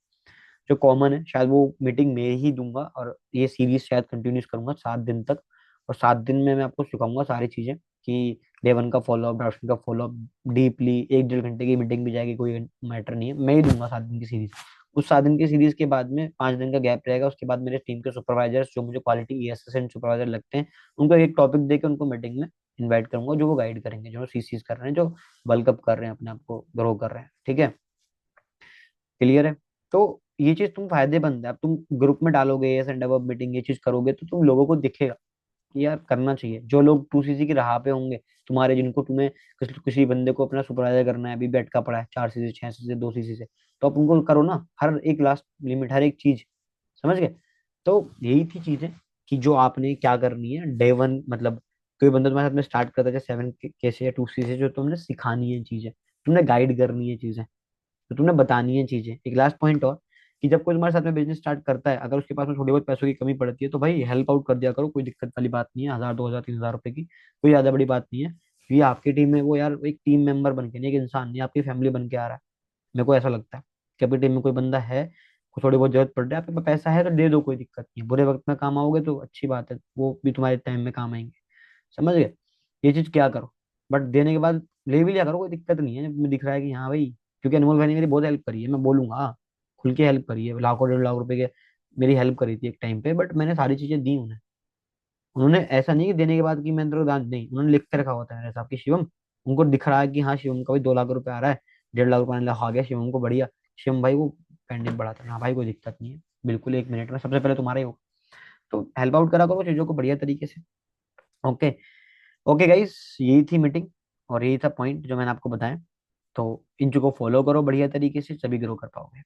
S1: जो कॉमन है। शायद वो मीटिंग में ही दूंगा, और ये सीरीज शायद कंटिन्यूस करूंगा 7 दिन तक। और 7 दिन में मैं आपको सिखाऊंगा सारी चीजें, कि डे वन का फॉलोअप, ड्राफ्टिंग का फॉलोअप डीपली, 1 1.5 घंटे की मीटिंग भी जाएगी, कोई मैटर नहीं है, मैं ही दूंगा 7 दिन की सीरीज। उस 7 दिन की सीरीज के बाद में 5 दिन का गैप रहेगा, उसके बाद मेरे टीम के सुपरवाइजर्स जो मुझे क्वालिटी असिस्टेंट सुपरवाइजर लगते हैं, उनको एक टॉपिक देकर उनको मीटिंग में इनवाइट करूंगा, जो वो गाइड करेंगे, जो सीसीज कर रहे हैं, जो बल्क अप कर रहे हैं, अपने आप को ग्रो कर रहे हैं। ठीक है? क्लियर है? तो ये चीज तुम फायदेमंद है। अब तुम ग्रुप में डालोगे एस एंड अब मीटिंग, ये चीज करोगे तो तुम लोगों को दिखेगा कि यार करना चाहिए। जो लोग 2CC की राह पे होंगे तुम्हारे, जिनको तुम्हें किसी किसी बंदे को अपना सुपरवाइजर करना है, अभी बैठ का पड़ा है 4CC 6CC 2CC से, तो आप उनको करो ना, हर एक लास्ट लिमिट, हर एक चीज। समझ गए? तो यही थी चीजें, कि जो आपने क्या करनी है डे वन, मतलब कोई बंदा तुम्हारे साथ में स्टार्ट करता है 7K से या 2CC से, जो तुमने सिखानी है चीजें, तुमने गाइड करनी है चीजें, तो तुमने बतानी है चीजें। एक लास्ट पॉइंट और, कि जब कोई तुम्हारे साथ में बिजनेस स्टार्ट करता है, अगर उसके पास में थोड़ी बहुत पैसों की कमी पड़ती है तो भाई हेल्प आउट कर दिया करो, कोई दिक्कत वाली बात नहीं है। 1000 2000 3000 रुपए की कोई ज्यादा बड़ी बात नहीं है। ये आपकी टीम में वो यार एक टीम मेंबर बन के नहीं, एक इंसान नहीं, आपकी फैमिली बन के आ रहा है। मेरे को ऐसा लगता है कि आपकी टीम में कोई बंदा है, को थोड़ी बहुत जरूरत पड़ रही है, आपके पास पैसा है तो दे दो, कोई दिक्कत नहीं है। बुरे वक्त में काम आओगे तो अच्छी बात है, वो भी तुम्हारे टाइम में काम आएंगे। समझ गए? ये चीज क्या करो, बट देने के बाद ले भी लिया करो, कोई दिक्कत नहीं है। मुझे दिख रहा है कि हाँ भाई, क्योंकि अनमोल भाई ने मेरी बहुत हेल्प करी है, मैं बोलूंगा खुल के हेल्प करी है, लाखों 1.5 लाख रुपए के मेरी हेल्प करी थी एक टाइम पे, बट मैंने सारी चीजें दी उन्हें। उन्होंने ऐसा नहीं कि देने के बाद कि मैं तेरे को दान, नहीं, उन्होंने लिख के रखा होता है मेरे साहब की शिवम, उनको दिख रहा है कि हाँ शिवम का भी 2 लाख रुपए आ रहा है, 1.5 लाख रुपए आ गया शिवम को, बढ़िया। शिवम भाई को पेंडिंग बढ़ाता है, हाँ भाई कोई दिक्कत नहीं है, बिल्कुल 1 मिनट में सबसे पहले तुम्हारा ही होगा। तो हेल्प आउट करा करो चीजों को बढ़िया तरीके से। ओके। ओके गाइस, यही थी मीटिंग, और यही था पॉइंट जो मैंने आपको बताया। तो इन चीजों को फॉलो करो बढ़िया तरीके से, सभी ग्रो कर पाओगे।